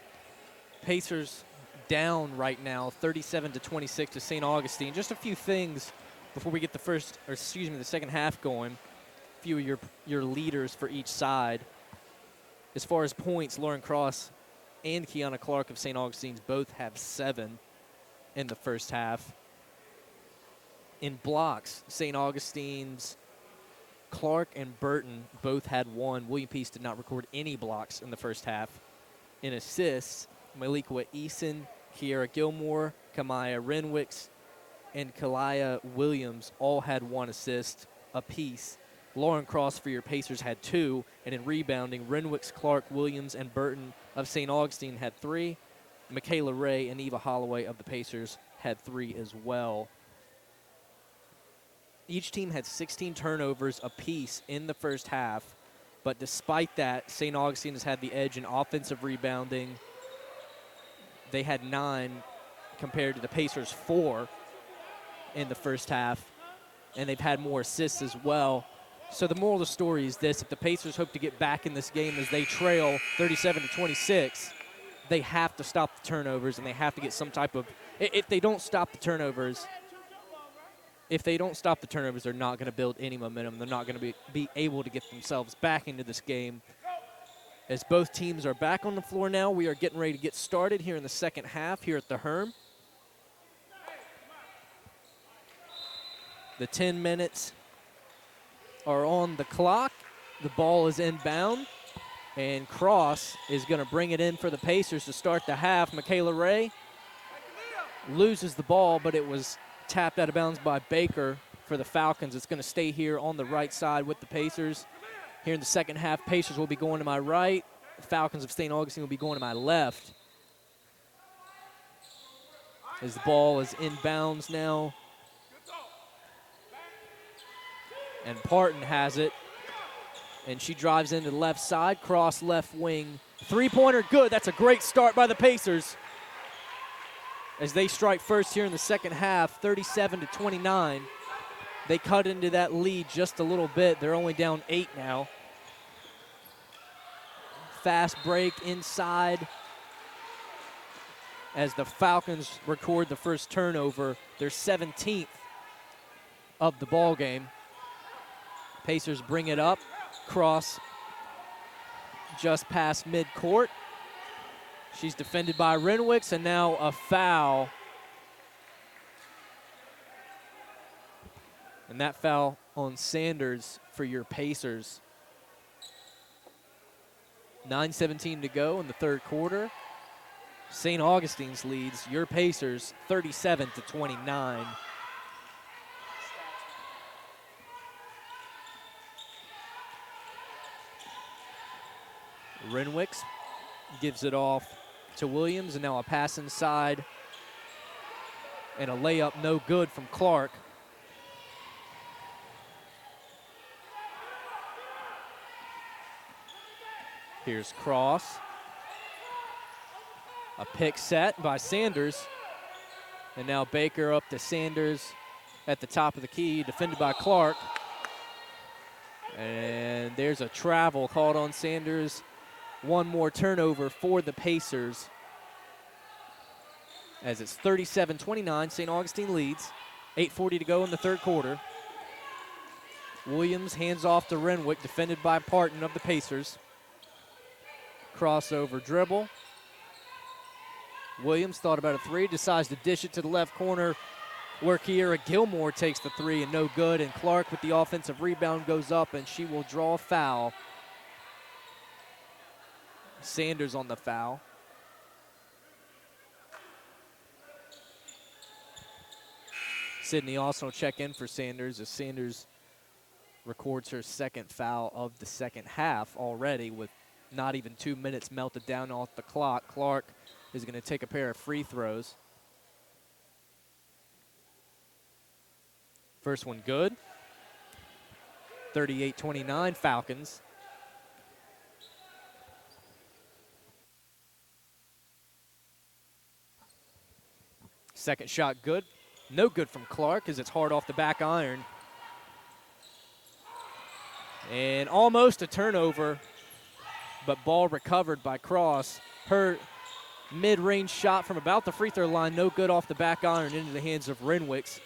Pacers down right now, 37-26 to St. Augustine. Just a few things before we get the second half going. A few of your leaders for each side. As far as points, Lauren Cross and Kiana Clark of St. Augustine's both have 7 in the first half. In blocks, St. Augustine's Clark and Burton both had 1. William Peace did not record any blocks in the first half. In assists, Malikwa Eason, Kiera Gilmore, Kamaya Renwicks, and Kalaya Williams all had 1 assist apiece. Lauren Cross for your Pacers had 2. And in rebounding, Renwicks, Clark, Williams, and Burton of St. Augustine had 3. Michaela Ray and Eva Holloway of the Pacers had 3 as well. Each team had 16 turnovers apiece in the first half, but despite that, St. Augustine has had the edge in offensive rebounding. They had 9 compared to the Pacers' 4 in the first half, and they've had more assists as well. So the moral of the story is this: if the Pacers hope to get back in this game as they trail 37-26, they have to stop the turnovers, and they have to get some type of – if they don't stop the turnovers – they're not going to build any momentum. They're not going to be able to get themselves back into this game. As both teams are back on the floor now, we are getting ready to get started here in the second half here at the Herm. The 10 minutes are on the clock. The ball is inbound, and Cross is going to bring it in for the Pacers to start the half. Michaela Ray loses the ball, but it was tapped out of bounds by Baker for the Falcons. It's going to stay here on the right side with the Pacers. Here in the second half, Pacers will be going to my right. The Falcons of St. Augustine will be going to my left. As the ball is inbounds now. And Parton has it. And she drives into the left side. Cross left wing. Three-pointer good. That's a great start by the Pacers as they strike first here in the second half, 37-29. They cut into that lead just a little bit. They're only down 8 now. Fast break inside as the Falcons record the first turnover, their 17th of the ball game. Pacers bring it up. Cross just past midcourt. She's defended by Renwicks, and now a foul. And that foul on Sanders for your Pacers. 9:17 to go in the third quarter. St. Augustine's leads your Pacers 37-29. Renwicks gives it off to Williams, and now a pass inside and a layup no good from Clark. Here's Cross. A pick set by Sanders. And now Baker up to Sanders at the top of the key, defended by Clark. And there's a travel called on Sanders. One more turnover for the Pacers. As it's 37-29, St. Augustine leads. 8:40 to go in the third quarter. Williams hands off to Renwick, defended by Parton of the Pacers. Crossover dribble. Williams thought about a three, decides to dish it to the left corner where Kiera Gilmore takes the three and no good. And Clark with the offensive rebound goes up, and she will draw a foul. Sanders on the foul. Sydney also check in for Sanders as Sanders records her second foul of the second half already with not even 2 minutes melted down off the clock. Clark is going to take a pair of free throws. First one good. 38-29 Falcons. Second shot good. No good from Clark as it's hard off the back iron. And almost a turnover, but ball recovered by Cross. Her mid-range shot from about the free throw line, no good off the back iron into the hands of Renwicks,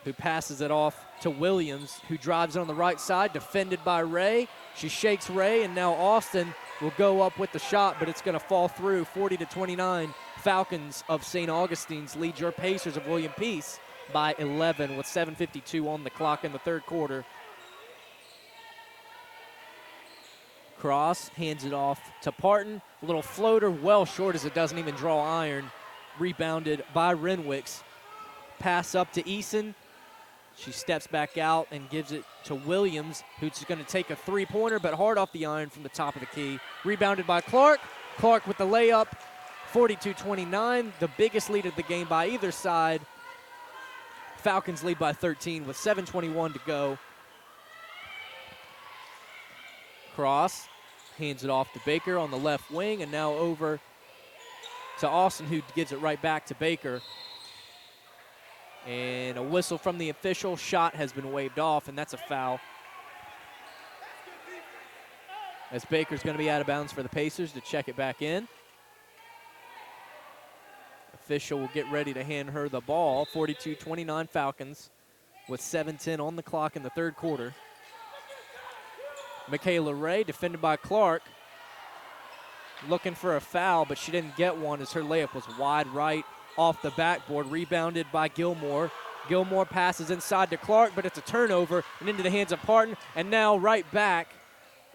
who passes it off to Williams, who drives it on the right side, defended by Ray. She shakes Ray, and now Austin will go up with the shot, but it's going to fall through. 40-29, Falcons of St. Augustine's lead your Pacers of William Peace by 11 with 7:52 on the clock in the third quarter. Cross hands it off to Parton. A little floater, well short as it doesn't even draw iron. Rebounded by Renwicks. Pass up to Eason. She steps back out and gives it to Williams, who's going to take a three-pointer, but hard off the iron from the top of the key. Rebounded by Clark. Clark with the layup. 42-29, the biggest lead of the game by either side. Falcons lead by 13 with 7:21 to go. Cross hands it off to Baker on the left wing, and now over to Austin, who gives it right back to Baker. And a whistle from the official. Shot has been waved off, and that's a foul. As Baker's going to be out of bounds for the Pacers to check it back in. Official will get ready to hand her the ball. 42-29 Falcons with 7:10 on the clock in the third quarter. Michaela Ray, defended by Clark, looking for a foul, but she didn't get one as her layup was wide right off the backboard, rebounded by Gilmore. Gilmore passes inside to Clark, but it's a turnover and into the hands of Parton, and now right back.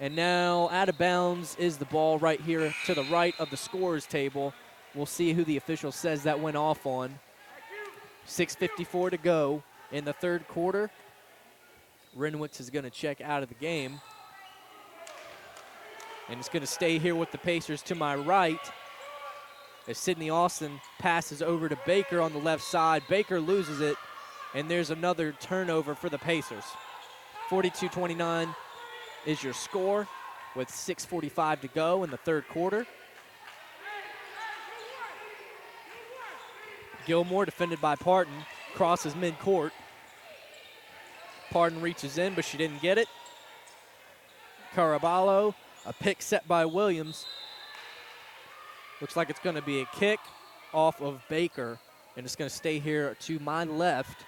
And now out of bounds is the ball right here to the right of the scorer's table. We'll see who the official says that went off on. 6:54 to go in the third quarter. Renwicks is going to check out of the game. And it's going to stay here with the Pacers to my right as Sydney Austin passes over to Baker on the left side. Baker loses it, and there's another turnover for the Pacers. 42-29 is your score with 6:45 to go in the third quarter. Gilmore, defended by Parton, crosses midcourt. Parton reaches in, but she didn't get it. Caraballo, a pick set by Williams. Looks like it's going to be a kick off of Baker, and it's going to stay here to my left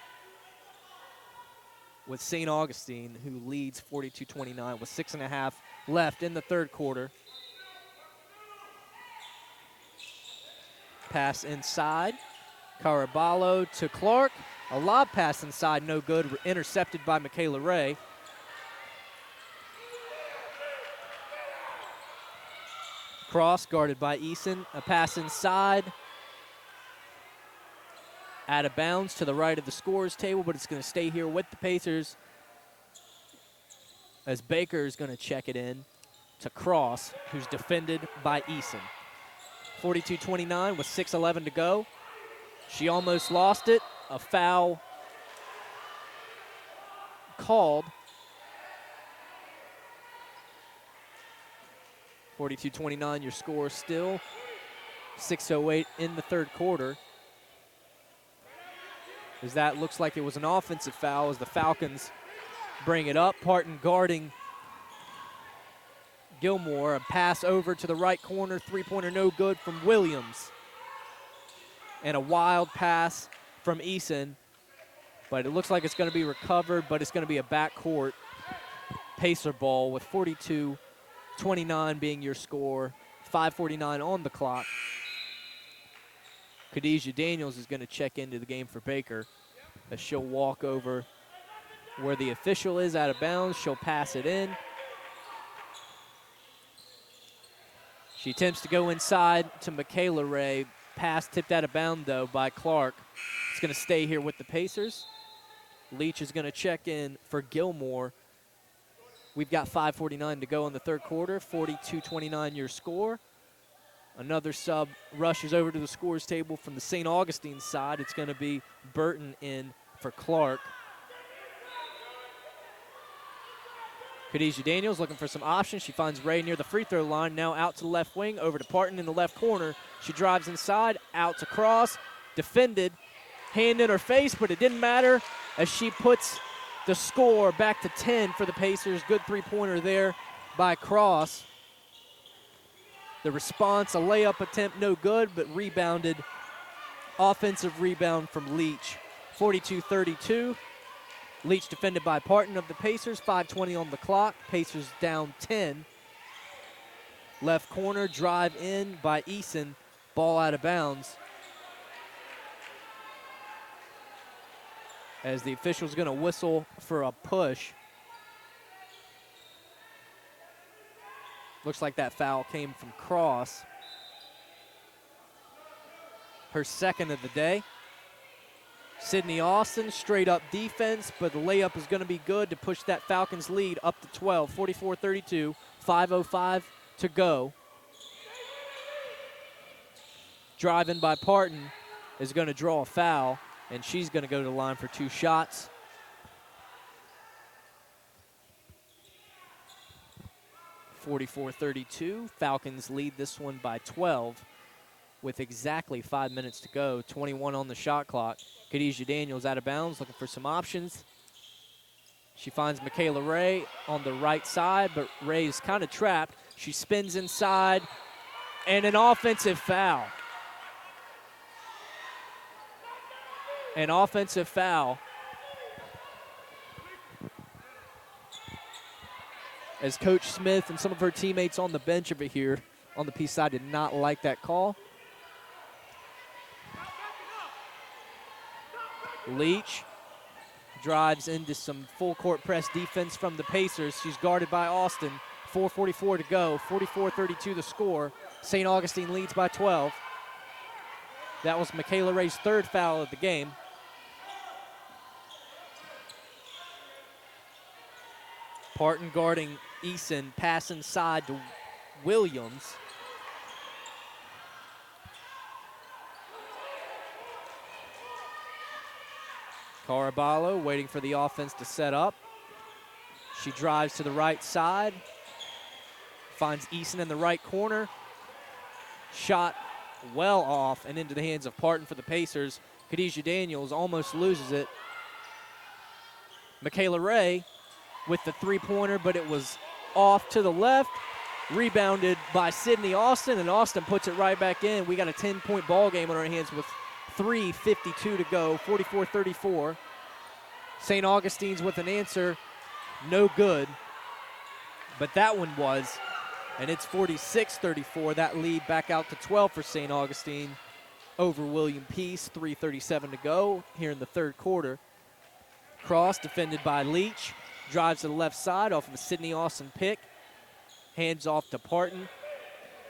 with St. Augustine, who leads 42-29 with 6.5 left in the third quarter. Pass inside. Caraballo to Clark. A lob pass inside, no good, intercepted by Michaela Ray. Cross guarded by Eason. A pass inside. Out of bounds to the right of the scorer's table, but it's going to stay here with the Pacers as Baker is going to check it in to Cross, who's defended by Eason. 42-29 with 6:11 to go. She almost lost it. A foul called. 42-29 your score still. 6:08 in the third quarter. As that looks like it was an offensive foul as the Falcons bring it up. Parton guarding Gilmore. A pass over to the right corner. Three-pointer no good from Williams. And a wild pass from Eason. But it looks like it's going to be recovered, but it's going to be a backcourt Pacer ball with 42-29 being your score. 5:49 on the clock. Khadijah Daniels is going to check into the game for Baker as she'll walk over where the official is out of bounds. She'll pass it in. She attempts to go inside to Michaela Ray. Pass tipped out of bounds, though, by Clark. It's going to stay here with the Pacers. Leach is going to check in for Gilmore. We've got 5:49 to go in the third quarter. 42-29 your score. Another sub rushes over to the scores table from the St. Augustine side. It's going to be Burton in for Clark. Khadijah Daniels looking for some options. She finds Ray near the free throw line. Now out to the left wing, over to Parton in the left corner. She drives inside, out to Cross. Defended, hand in her face, but it didn't matter as she puts The score back to 10 for the Pacers. Good three-pointer there by Cross. The response, a layup attempt, no good, but rebounded. Offensive rebound from Leach. 42-32. Leach defended by Parton of the Pacers. 5:20 on the clock. Pacers down 10. Left corner, drive in by Eason. Ball out of bounds. As the official's going to whistle for a push. Looks like that foul came from Cross. Her second of the day. Sydney Austin, straight up defense, but the layup is going to be good to push that Falcons lead up to 12, 44-32, 5:05 to go. Driving by Parton is going to draw a foul, and she's going to go to the line for 2 shots. (44-32). Falcons lead this one by 12 with exactly 5 minutes to go. 21 on the shot clock. Khadijah Daniels out of bounds, looking for some options. She finds Michaela Ray on the right side, but Ray's kind of trapped. She spins inside, and an offensive foul. An offensive foul. As Coach Smith and some of her teammates on the bench over here on the P side did not like that call. Leach drives into some full court press defense from the Pacers. She's guarded by Austin. 4:44 to go. 44-32 the score. St. Augustine leads by 12. That was Michaela Ray's third foul of the game. Parton guarding Eason, pass inside to Williams. Caraballo waiting for the offense to set up. She drives to the right side, finds Eason in the right corner. Shot well off and into the hands of Parton for the Pacers. Khadijah Daniels almost loses it. Michaela Ray with the three-pointer, but it was off to the left. Rebounded by Sydney Austin, and Austin puts it right back in. We got a 10-point ball game on our hands with 3:52 to go, 44-34. St. Augustine's with an answer, no good. But that one was, and it's 46-34. That lead back out to 12 for St. Augustine over William Peace. 3:37 to go here in the third quarter. Cross defended by Leach. Drives to the left side off of a Sydney Austin pick. Hands off to Parton.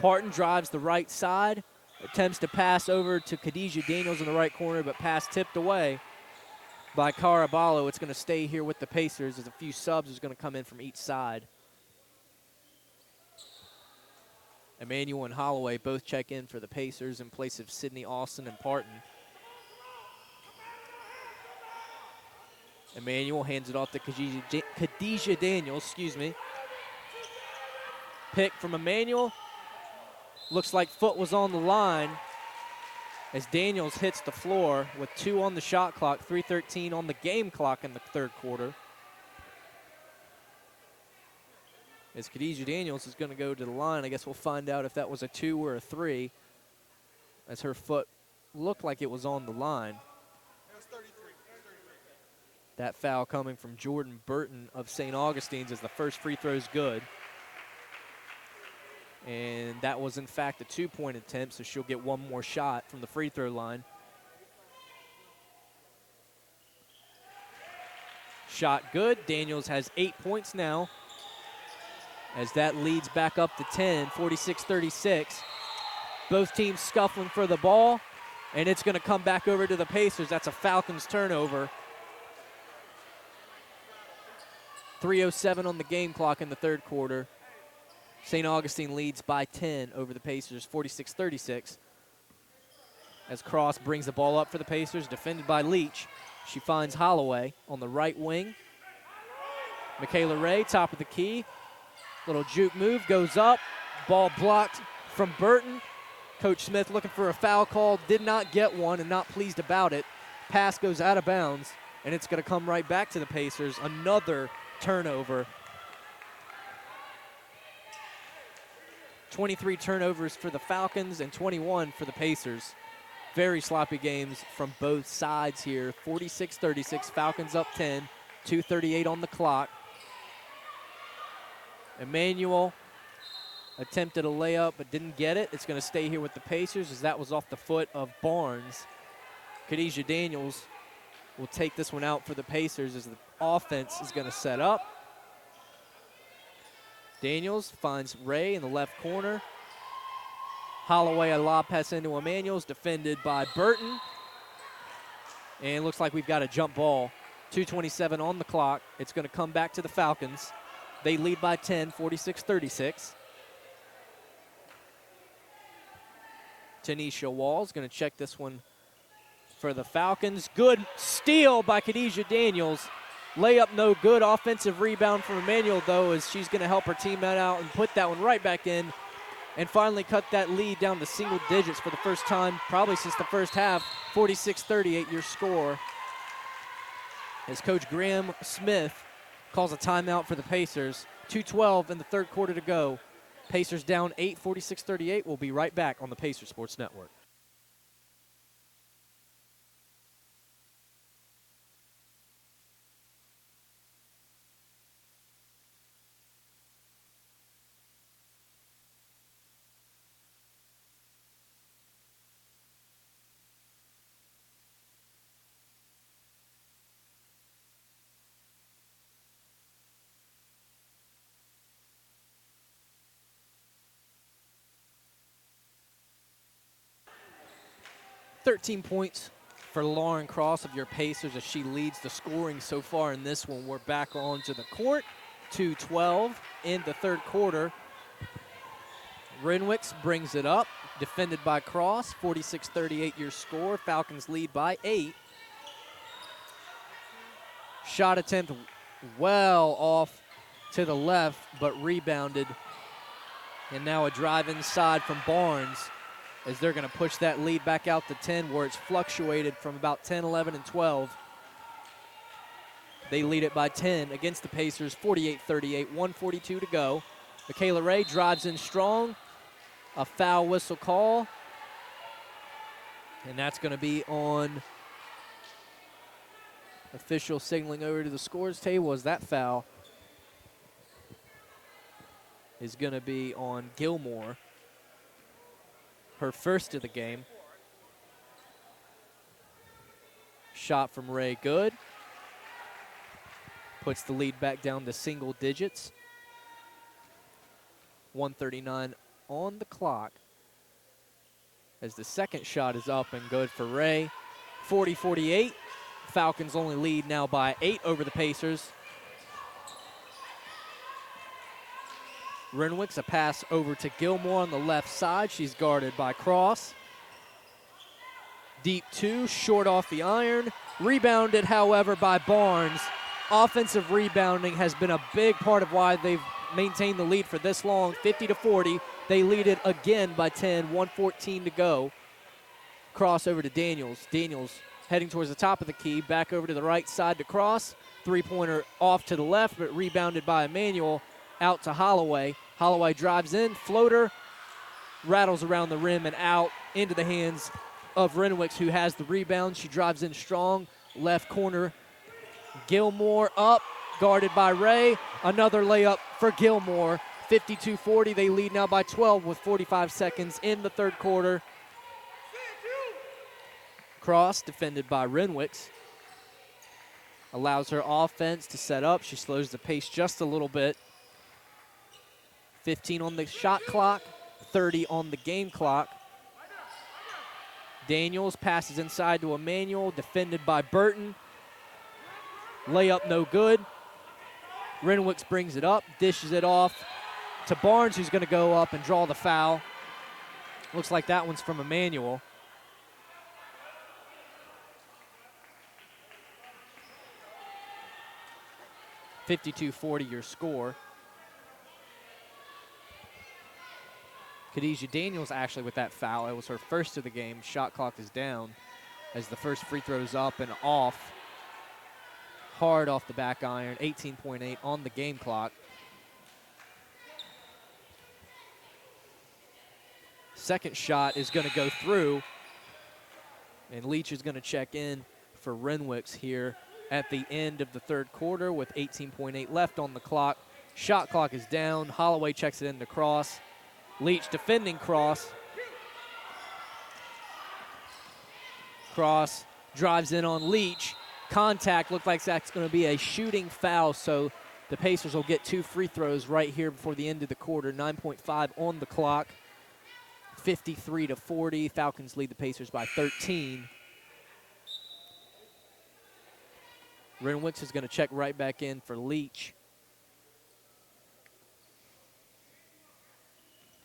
Parton drives the right side. Attempts to pass over to Khadijah Daniels in the right corner, but pass tipped away by Caraballo. It's going to stay here with the Pacers as a few subs is going to come in from each side. Emmanuel and Holloway both check in for the Pacers in place of Sydney Austin and Parton. Emmanuel hands it off to Khadijah Daniels, Pick from Emmanuel. Looks like foot was on the line as Daniels hits the floor with 2 on the shot clock, 3:13 on the game clock in the third quarter. As Khadijah Daniels is going to go to the line, I guess we'll find out if that was a 2 or a 3, as her foot looked like it was on the line. That foul coming from Jordan Burton of St. Augustine's as the first free throw is good. And that was, in fact, a 2-point attempt, so she'll get one more shot from the free throw line. Shot good. Daniels has 8 points now as that leads back up to 10, 46-36. Both teams scuffling for the ball, and it's going to come back over to the Pacers. That's a Falcons turnover. 3:07 on the game clock in the third quarter. St. Augustine leads by 10 over the Pacers, 46-36. As Cross brings the ball up for the Pacers, defended by Leach. She finds Holloway on the right wing. Michaela Ray, top of the key. Little juke move, goes up. Ball blocked from Burton. Coach Smith looking for a foul call, did not get one and not pleased about it. Pass goes out of bounds. and it's going to come right back to the Pacers. Another turnover. 23 turnovers for the Falcons and 21 for the Pacers. Very sloppy games from both sides here. 46-36, Falcons up 10, 2:38 on the clock. Emmanuel attempted a layup but didn't get it. It's going to stay here with the Pacers as that was off the foot of Barnes. Khadijah Daniels will take this one out for the Pacers as the offense is going to set up. Daniels finds Ray in the left corner. Holloway, a lob pass into Emmanuel's, defended by Burton. And it looks like we've got a jump ball. 2:27 on the clock. It's going to come back to the Falcons. They lead by 10, 46-36. Tanisha Wall's going to check this one for the Falcons. Good steal by Khadijah Daniels. Layup no good. Offensive rebound from Emmanuel, though, as she's going to help her teammate out and put that one right back in and finally cut that lead down to single digits for the first time probably since the first half. 46-38 your score as Coach Graham Smith calls a timeout for the Pacers. 2:12 in the third quarter to go. Pacers down 8, 46-38. We'll be right back on the Pacers Sports Network. "13 points for Lauren Cross of your Pacers as she leads the scoring so far in this one. We're back onto the court. 2:12 in the third quarter. Renwicks brings it up, defended by Cross. 46-38 your score. Falcons lead by 8. Shot attempt well off to the left, but rebounded. And now a drive inside from Barnes, as they're going to push that lead back out to 10, where it's fluctuated from about 10, 11, and 12. They lead it by 10 against the Pacers, 48-38, 1:42 to go. Michaela Ray drives in strong. A foul whistle call. And that's going to be on official signaling over to the scores table as that foul is going to be on Gilmore. Her first of the game. Shot from Ray, good. Puts the lead back down to single digits. 1:39 on the clock as the second shot is up and good for Ray. 40-48. Falcons only lead now by 8 over the Pacers. Renwicks, a pass over to Gilmore on the left side. She's guarded by Cross. Deep 2, short off the iron. Rebounded, however, by Barnes. Offensive rebounding has been a big part of why they've maintained the lead for this long. 50-40. They lead it again by 10, 1:14 to go. Cross over to Daniels. Daniels heading towards the top of the key. Back over to the right side to Cross. Three-pointer off to the left, but rebounded by Emmanuel. Out to Holloway. Holloway drives in, floater, rattles around the rim and out into the hands of Renwicks, who has the rebound. She drives in strong, left corner. Gilmore up, guarded by Ray. Another layup for Gilmore. 52-40, they lead now by 12 with 45 seconds in the third quarter. Cross, defended by Renwicks. Allows her offense to set up. She slows the pace just a little bit. 15 on the shot clock, 30 on the game clock. Daniels passes inside to Emmanuel, defended by Burton. Layup no good. Renwicks brings it up, dishes it off to Barnes, who's going to go up and draw the foul. Looks like that one's from Emmanuel. (52-40) your score. Khadijah Daniels actually with that foul. It was her first of the game. Shot clock is down as the first free throw is up and off. hard off the back iron, 18.8 on the game clock. Second shot is going to go through, and Leach is going to check in for Renwicks here at the end of the third quarter with 18.8 left on the clock. Shot clock is down. Holloway checks it in to Cross. Leach defending Cross. Cross drives in on Leach. Contact, looked like that's going to be a shooting foul, so the Pacers will get 2 free throws right here before the end of the quarter. 9.5 on the clock. 53-40. Falcons lead the Pacers by 13. Renwicks is going to check right back in for Leach.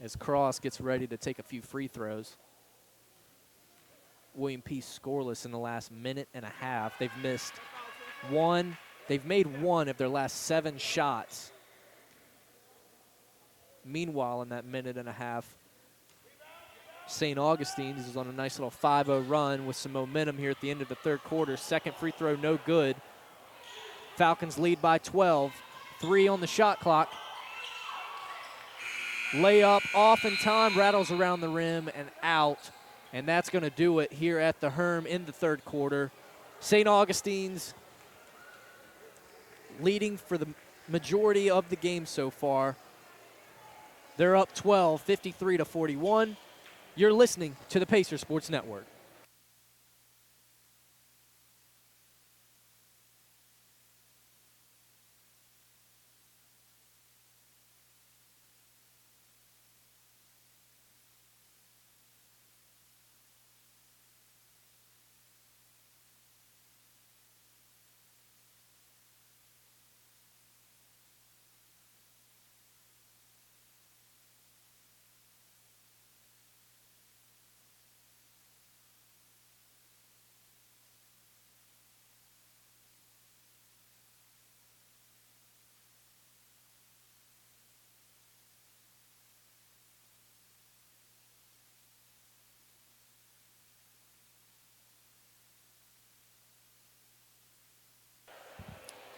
As Cross gets ready to take a few free throws. William Peace scoreless in the last minute and a half. They've missed one. They've made one of their last 7 shots. Meanwhile, in that minute and a half, St. Augustine's is on a nice little 5-0 run with some momentum here at the end of the third quarter. Second free throw, no good. Falcons lead by 12. 3 on the shot clock. Layup off in time, rattles around the rim and out. And that's going to do it here at the Herm in the third quarter. St. Augustine's leading for the majority of the game so far. They're up 12, 53-41. You're listening to the Pacers Sports Network.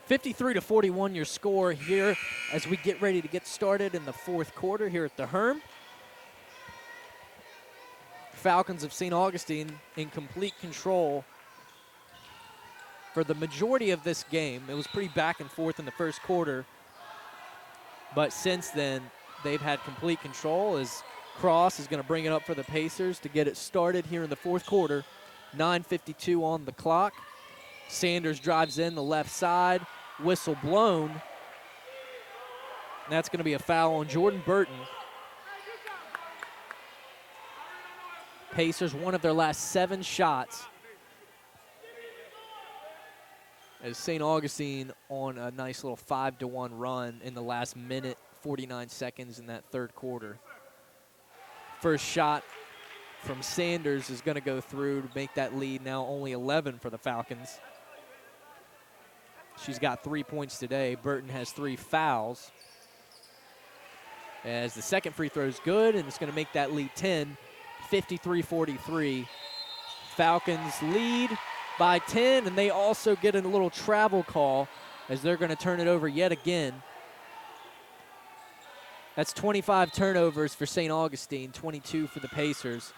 (53-41) your score here as we get ready to get started in the fourth quarter here at the Herm. Falcons of St. Augustine in complete control for the majority of this game. It was pretty back and forth in the first quarter, but since then they've had complete control as Cross is going to bring it up for the Pacers to get it started here in the fourth quarter. 9:52 on the clock. Sanders drives in the left side. Whistle blown. And that's going to be a foul on Jordan Burton. Pacers, one of their last 7 shots. As St. Augustine on a nice little 5-1 run in the last minute, 49 seconds in that third quarter. First shot from Sanders is going to go through to make that lead now only 11 for the Falcons. She's got 3 points today. Burton has 3 fouls. As the second free throw is good, and it's going to make that lead 10, 53-43. Falcons lead by 10, and they also get a little travel call as they're going to turn it over yet again. That's 25 turnovers for St. Augustine, 22 for the Pacers.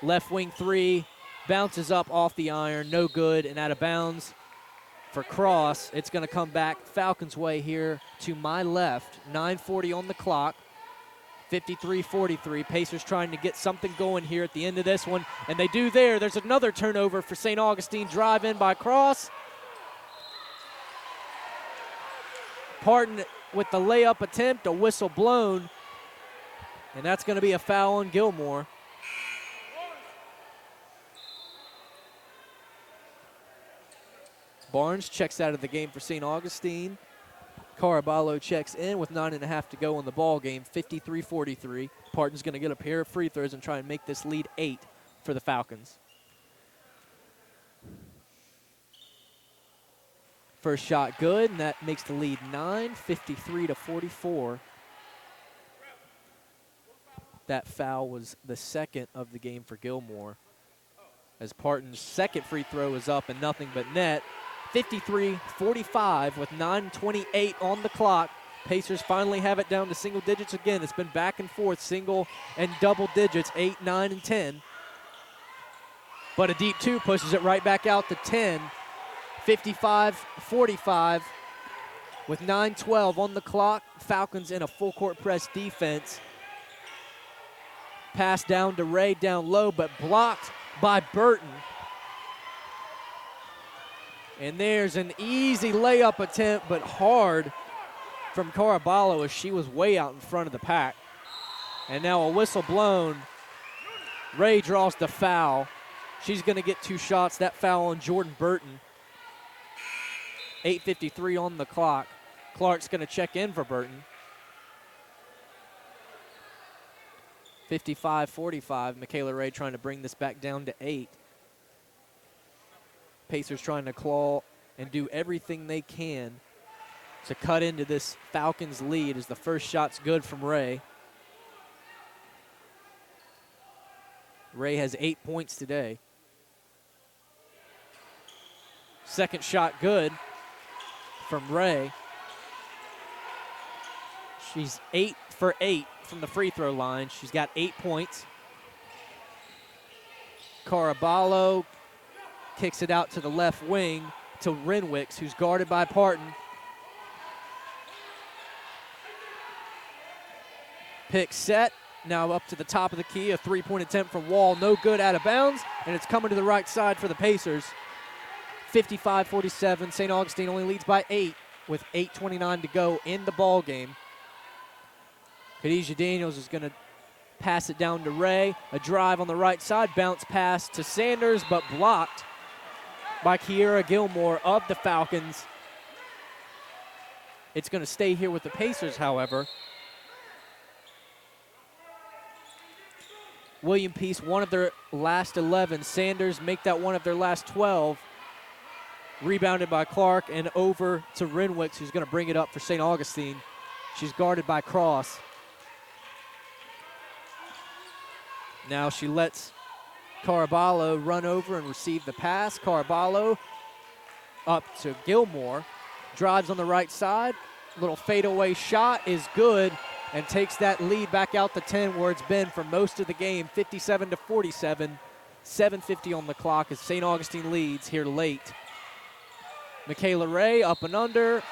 Left wing 3, bounces up off the iron, no good, and out of bounds. For Cross, it's going to come back Falcons' way here to my left. 9:40 on the clock. 53-43. Pacers trying to get something going here at the end of this one, and they do there. There's another turnover for St. Augustine. Drive in by Cross. Parton with the layup attempt, a whistle blown, and that's going to be a foul on Gilmore. Barnes checks out of the game for St. Augustine. Caraballo checks in with 9.5 to go in the ball game, 53-43. Parton's going to get a pair of free throws and try and make this lead 8 for the Falcons. First shot good, and that makes the lead 9, 53-44. That foul was the second of the game for Gilmore. As Parton's second free throw is up and nothing but net. 53-45 with 9:28 on the clock. Pacers finally have it down to single digits again. It's been back and forth, single and double digits, 8, 9, and 10. But a deep two pushes it right back out to 10. 55-45 with 9:12 on the clock. Falcons in a full court press defense. Pass down to Ray down low, but blocked by Burton. And there's an easy layup attempt, but hard from Caraballo as she was way out in front of the pack. And now a whistle blown. Ray draws the foul. She's going to get 2 shots. That foul on Jordan Burton. 8:53 on the clock. Clark's going to check in for Burton. 55-45. Michaela Ray trying to bring this back down to 8. Pacers trying to claw and do everything they can to cut into this Falcons lead as the first shot's good from Ray. Ray has 8 points today. Second shot good from Ray. She's 8 for 8 from the free throw line. She's got 8 points. Caraballo kicks it out to the left wing to Renwicks, who's guarded by Parton. Pick set, now up to the top of the key. A three-point attempt from Wall, no good, out of bounds, and it's coming to the right side for the Pacers. 55-47, St. Augustine only leads by 8 with 8:29 to go in the ball game. Khadijah Daniels is going to pass it down to Ray. A drive on the right side, bounce pass to Sanders, but blocked by Kiera Gilmore of the Falcons. It's going to stay here with the Pacers, however. William Peace, one of their last 11. Sanders make that one of their last 12. Rebounded by Clark and over to Renwicks, who's going to bring it up for St. Augustine. She's guarded by Cross. Now she lets Caraballo run over and receive the pass. Caraballo up to Gilmore. Drives on the right side. Little fadeaway shot is good and takes that lead back out to 10 where it's been for most of the game, 57-47. 7:50 on the clock as St. Augustine leads here late. Michaela Ray up and under.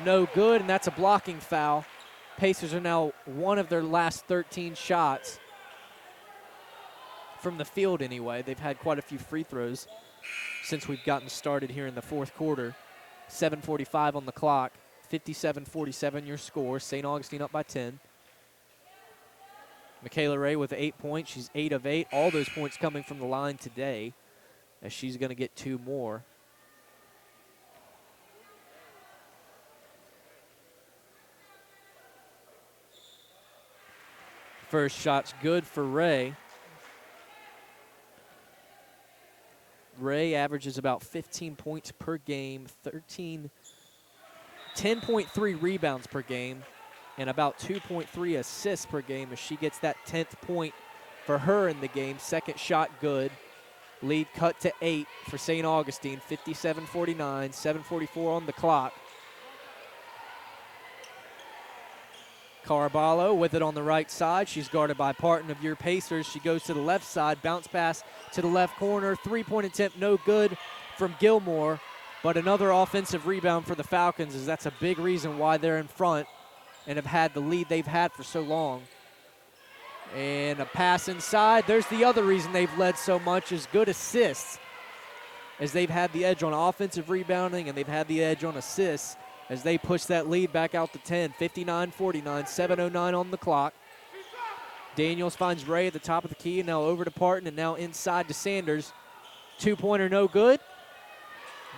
No good, and that's a blocking foul. Pacers are now one of their last 13 shots. From the field anyway. They've had quite a few free throws since we've gotten started here in the fourth quarter. 7:45 on the clock. 57-47 your score. St. Augustine up by 10. Michaela Ray with 8 points. She's 8 of 8. All those points coming from the line today as she's going to get 2 more. First shot's good for Ray. Ray averages about 15 points per game, 10.3 rebounds per game, and about 2.3 assists per game as she gets that 10th point for her in the game. Second shot good. Lead cut to 8 for St. Augustine, 57-49, 7:44 on the clock. Caraballo with it on the right side. She's guarded by Parton of your Pacers. She goes to the left side, bounce pass to the left corner. Three-point attempt, no good from Gilmore, but another offensive rebound for the Falcons, as that's a big reason why they're in front and have had the lead they've had for so long. And a pass inside. There's the other reason they've led so much, is good assists, as they've had the edge on offensive rebounding and they've had the edge on assists as they push that lead back out to 10, 59-49, 7:09 on the clock. Daniels finds Ray at the top of the key, and now over to Parton, and now inside to Sanders. Two-pointer no good.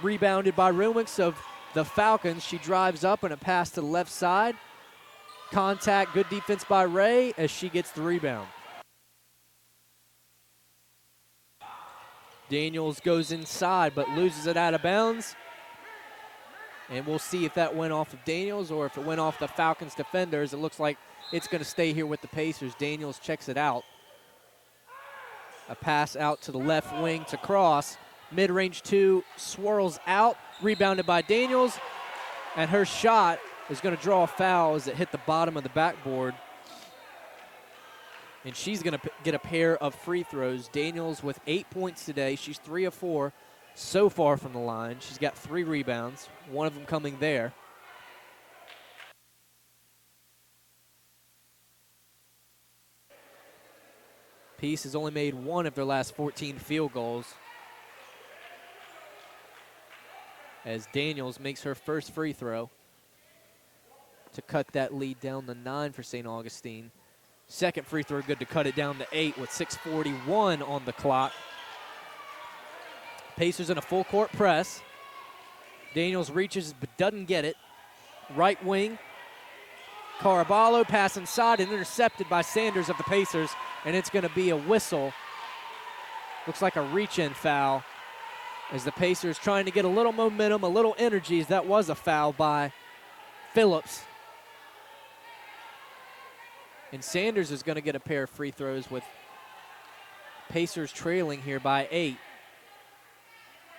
Rebounded by Renwicks of the Falcons. She drives up and a pass to the left side. Contact, good defense by Ray as she gets the rebound. Daniels goes inside but loses it out of bounds. And we'll see if that went off of Daniels or if it went off the Falcons defenders. It looks like it's going to stay here with the Pacers. Daniels checks it out. A pass out to the left wing to Cross. Mid-range two swirls out, rebounded by Daniels, and her shot is going to draw a foul as it hit the bottom of the backboard. And she's going to get a pair of free throws. Daniels with 8 points today. She's 3 of 4 so far from the line. She's got 3 rebounds, one of them coming there. Peace has only made 1 of their last 14 field goals, as Daniels makes her first free throw to cut that lead down to 9 for St. Augustine. Second free throw good to cut it down to 8 with 6:41 on the clock. Pacers in a full court press. Daniels reaches but doesn't get it. Right wing, Caraballo pass inside and intercepted by Sanders of the Pacers, and it's going to be a whistle. Looks like a reach-in foul as the Pacers trying to get a little momentum, a little energy, as that was a foul by Phillips. And Sanders is going to get a pair of free throws with Pacers trailing here by 8.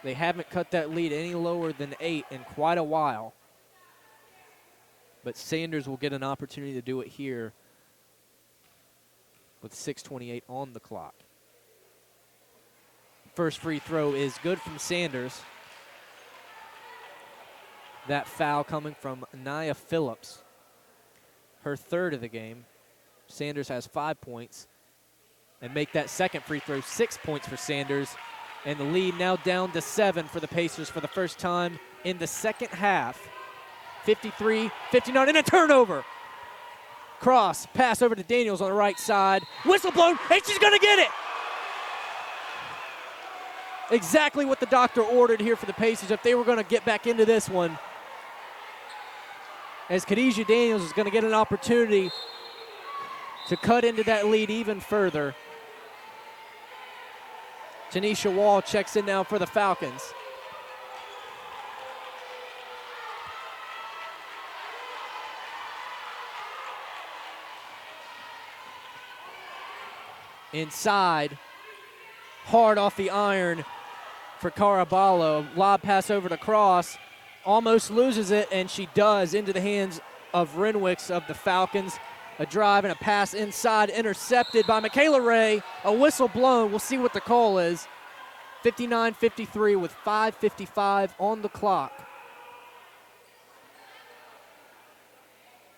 They haven't cut that lead any lower than 8 in quite a while. But Sanders will get an opportunity to do it here with 6:28 on the clock. First free throw is good from Sanders. That foul coming from Nia Phillips, her third of the game. Sanders has 5 points. And make that second free throw 6 points for Sanders. And the lead now down to 7 for the Pacers for the first time in the second half. 53-59, and a turnover. Cross, pass over to Daniels on the right side. Whistle blown, and she's going to get it. Exactly what the doctor ordered here for the Pacers if they were going to get back into this one. As Khadijah Daniels is going to get an opportunity to cut into that lead even further. Tanisha Wall checks in now for the Falcons. Inside, hard off the iron for Caraballo. Lob pass over to Cross, almost loses it, and she does, into the hands of Renwicks of the Falcons. A drive and a pass inside, intercepted by Michaela Ray. A whistle blown. We'll see what the call is. 59-53 with 5:55 on the clock.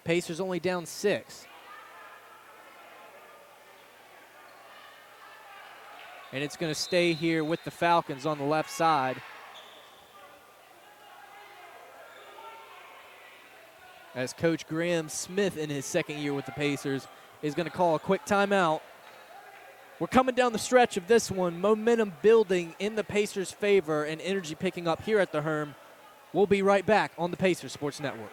Pacers only down 6. And it's going to stay here with the Falcons on the left side. As Coach Graham Smith, in his second year with the Pacers, is going to call a quick timeout. We're coming down the stretch of this one. Momentum building in the Pacers' favor and energy picking up here at the Herm. We'll be right back on the Pacers Sports Network.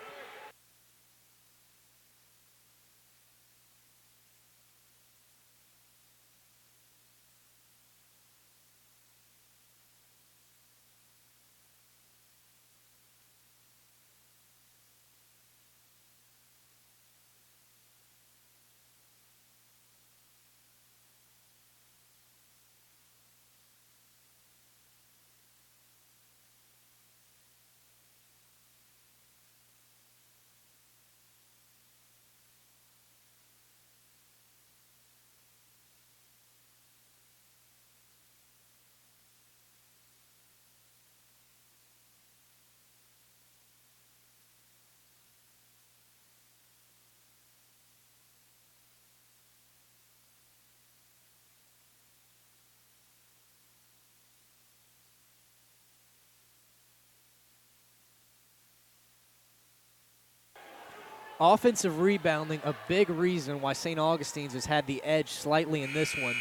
Offensive rebounding, a big reason why St. Augustine's has had the edge slightly in this one.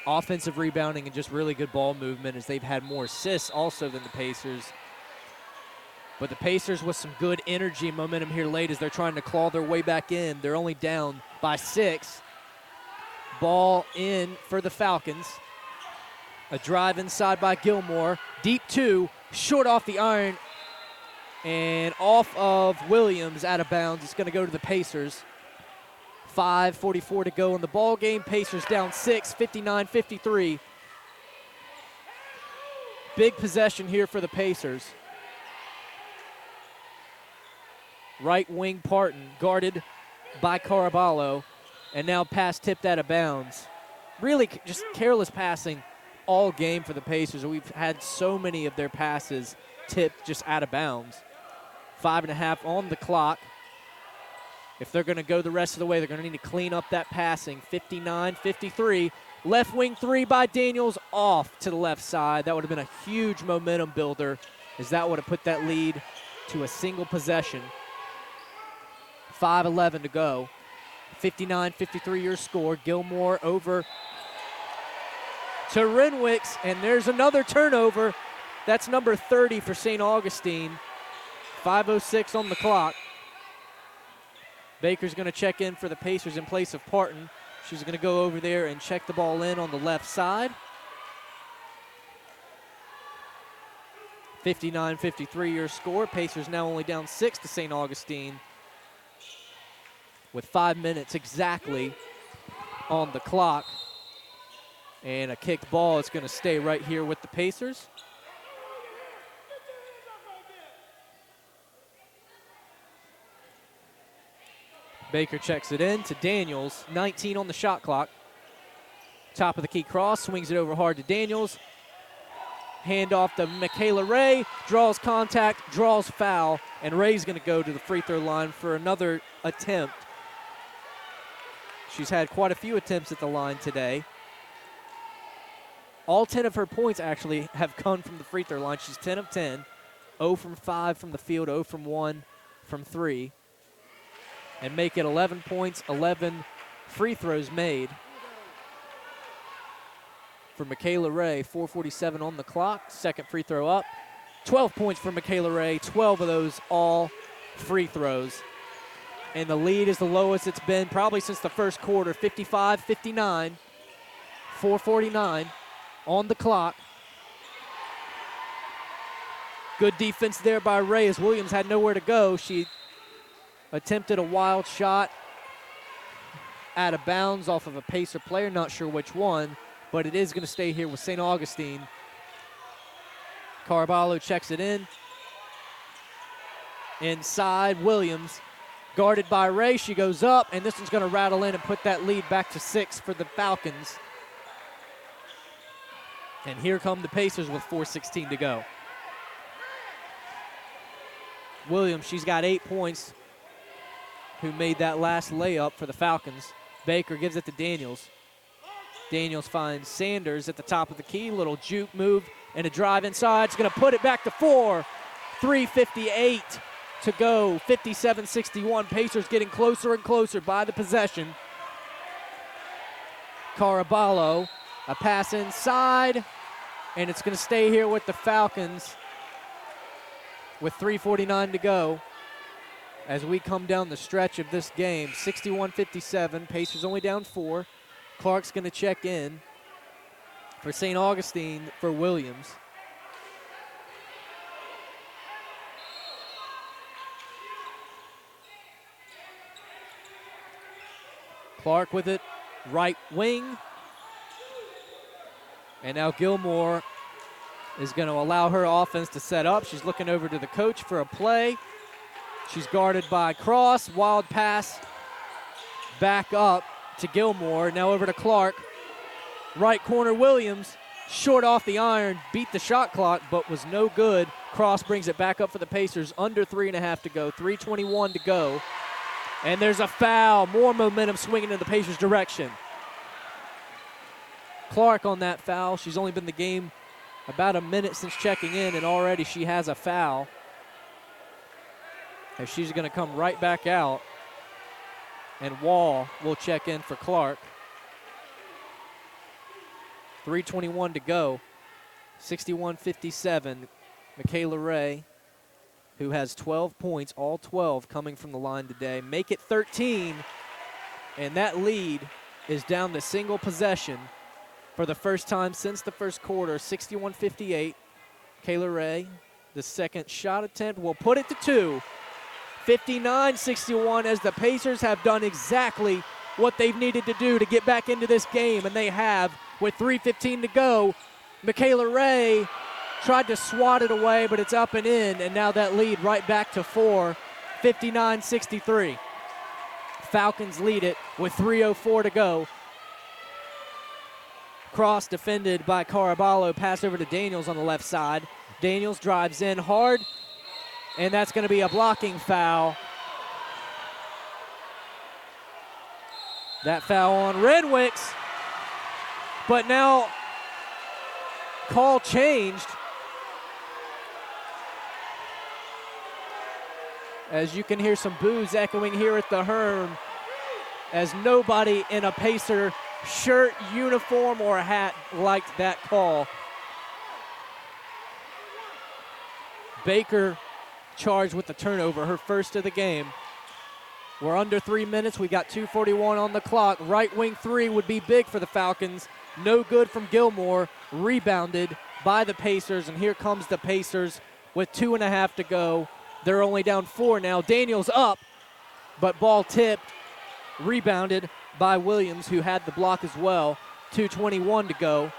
Offensive rebounding and just really good ball movement, as they've had more assists also than the Pacers. But the Pacers with some good energy and momentum here late as they're trying to claw their way back in. They're only down by 6. Ball in for the Falcons. A drive inside by Gilmore. Deep 2, short off the iron. And off of Williams, out of bounds. It's going to go to the Pacers. 5:44 to go in the ball game. Pacers down 6, 59-53. Big possession here for the Pacers. Right wing Parton guarded by Caraballo, and now pass tipped out of bounds. Really just careless passing all game for the Pacers. We've had so many of their passes tipped just out of bounds. 5.5 on the clock. If they're going to go the rest of the way, they're going to need to clean up that passing. 59-53. Left wing three by Daniels off to the left side. That would have been a huge momentum builder, as that would have put that lead to a single possession. 5:11 to go. 59-53 your score. Gilmore over to Renwicks, and there's another turnover. That's number 30 for St. Augustine. 5:06 on the clock. Baker's going to check in for the Pacers in place of Parton. She's going to go over there and check the ball in on the left side. 59-53 your score. Pacers now only down 6 to St. Augustine with 5 minutes exactly on the clock. And a kicked ball is going to stay right here with the Pacers. Baker checks it in to Daniels, 19 on the shot clock. Top of the key cross, swings it over hard to Daniels. Hand off to Michaela Ray, draws contact, draws foul, and Ray's going to go to the free throw line for another attempt. She's had quite a few attempts at the line today. All 10 of her points actually have come from the free throw line. She's 10 of 10, 0 from 5 from the field, 0 from 1 from 3. And make it 11 points, 11 free throws made for Michaela Ray. 4:47 on the clock. Second free throw up. 12 points for Michaela Ray. 12 of those all free throws. And the lead is the lowest it's been probably since the first quarter. 55-59. 4:49 on the clock. Good defense there by Ray as Williams had nowhere to go. She attempted a wild shot out of bounds off of a Pacer player, not sure which one, but it is going to stay here with St. Augustine. Caraballo checks it in. Inside, Williams, guarded by Ray. She goes up, and this one's going to rattle in and put that lead back to 6 for the Falcons. And here come the Pacers with 4:16 to go. Williams, she's got 8 points, who made that last layup for the Falcons. Baker gives it to Daniels. Daniels finds Sanders at the top of the key. Little juke move and a drive inside. It's going to put it back to 4. 3:58 to go. 57-61. Pacers getting closer and closer by the possession. Caraballo, a pass inside, and it's going to stay here with the Falcons with 3:49 to go. As we come down the stretch of this game, 61-57, Pacers only down 4. Clark's going to check in for St. Augustine for Williams. Clark with it, right wing. And now Gilmore is going to allow her offense to set up. She's looking over to the coach for a play. She's guarded by Cross. Wild pass back up to Gilmore. Now over to Clark. Right corner Williams. Short off the iron. Beat the shot clock, but was no good. Cross brings it back up for the Pacers. Under 3.5 to go. 3:21 to go. And there's a foul. More momentum swinging in the Pacers' direction. Clark on that foul. She's only been in the game about a minute since checking in, and already she has a foul. As she's going to come right back out. And Wall will check in for Clark. 3:21 to go. 61-57. Michaela Ray, who has 12 points, all 12 coming from the line today. Make it 13, and that lead is down to single possession for the first time since the first quarter. 61-58. Michaela Ray, the second shot attempt, will put it to 2. 59-61, as the Pacers have done exactly what they've needed to do to get back into this game, and they have with 3:15 to go. Michaela Ray tried to swat it away, but it's up and in, and now that lead right back to 4, 59-63. Falcons lead it with 3:04 to go. Cross defended by Caraballo, pass over to Daniels on the left side. Daniels drives in hard, and that's going to be a blocking foul. That foul on Renwicks, but now call changed. As you can hear some boos echoing here at the Herm, as nobody in a Pacer shirt, uniform, or hat liked that call. Baker charged with the turnover, her first of the game. We're under 3 minutes. We got 2:41 on the clock. Right wing three would be big for the Falcons. No good from Gilmore. Rebounded by the Pacers, and here comes the Pacers with 2.5 to go. They're only down 4 now. Daniels up, but ball tipped. Rebounded by Williams, who had the block as well. 2:21 to go.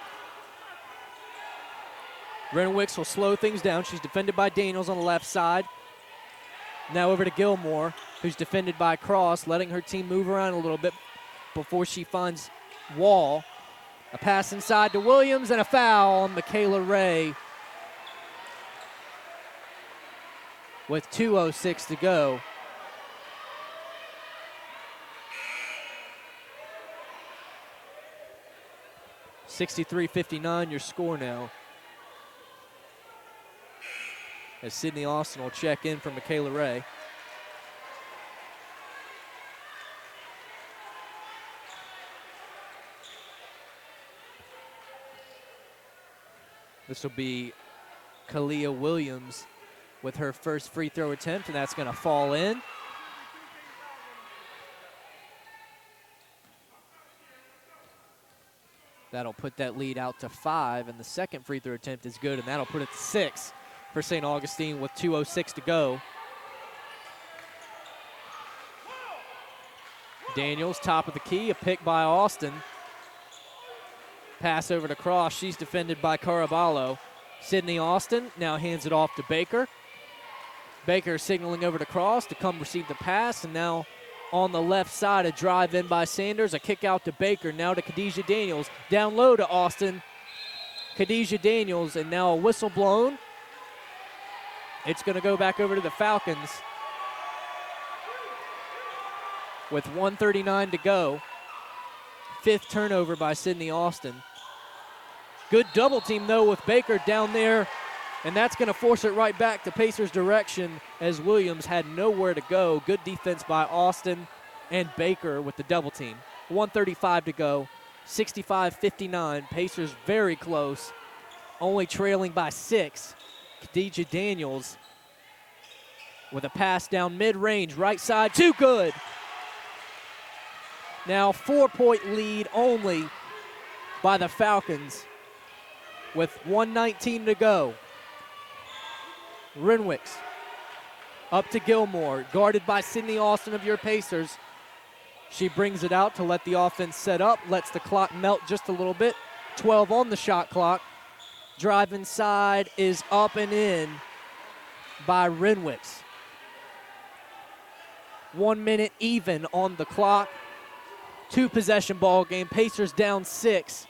Renwicks will slow things down. She's defended by Daniels on the left side. Now over to Gilmore, who's defended by Cross, letting her team move around a little bit before she finds Wall. A pass inside to Williams and a foul on Michaela Ray with 2:06 to go. (63-59) your score now. As Sydney Austin will check in for Michaela Ray. This will be Kalia Williams with her first free throw attempt, and that's going to fall in. That'll put that lead out to 5, and the second free throw attempt is good, and that'll put it to 6 for St. Augustine with 2:06 to go. Daniels, top of the key, a pick by Austin. Pass over to Cross. She's defended by Caraballo. Sydney Austin now hands it off to Baker. Baker signaling over to Cross to come receive the pass, and now on the left side, a drive in by Sanders, a kick out to Baker, now to Khadijah Daniels. Down low to Austin. Khadijah Daniels, and now a whistle blown. It's going to go back over to the Falcons with 1:39 to go. 5th turnover by Sydney Austin. Good double team, though, with Baker down there, and that's going to force it right back to Pacers' direction as Williams had nowhere to go. Good defense by Austin and Baker with the double team. 1:35 to go, 65-59. Pacers very close, only trailing by 6. Khadijah Daniels with a pass down mid-range, right side, too good. Now 4-point lead only by the Falcons with 1:19 to go. Renwicks up to Gilmore, guarded by Sydney Austin of your Pacers. She brings it out to let the offense set up, lets the clock melt just a little bit. 12 on the shot clock. Drive inside is up and in by Renwicks. 1 minute even on the clock. 2-possession ball game. Pacers down 6.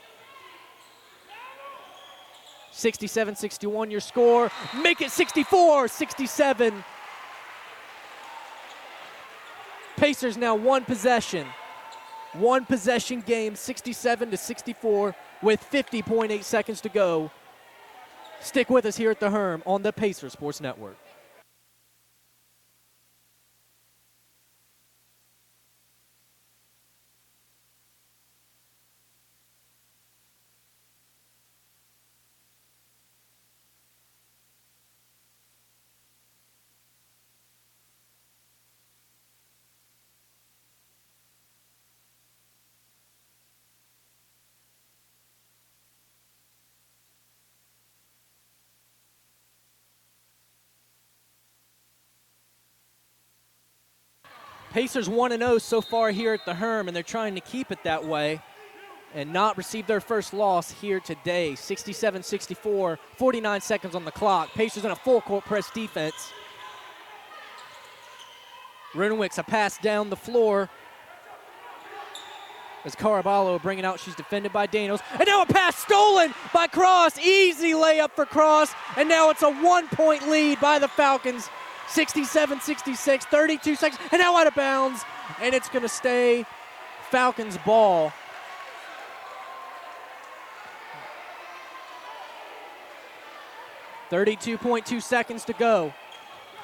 67-61 your score. Make it 64-67. Pacers now one possession. One possession game, 67-64 with 50.8 seconds to go. Stick with us here at the Herm on the Pacer Sports Network. Pacers 1-0 so far here at the Herm, and they're trying to keep it that way. and not receive their first loss here today. 67-64, 49 seconds on the clock. Pacers in a full court press defense. Renwick's a pass down the floor as Caraballo bringing out. She's defended by Daniels. And now a pass stolen by Cross. Easy layup for Cross. And now it's a 1-point lead by the Falcons. 67-66, 32 seconds. And now out of bounds. And it's going to stay Falcons ball. .2 seconds to go.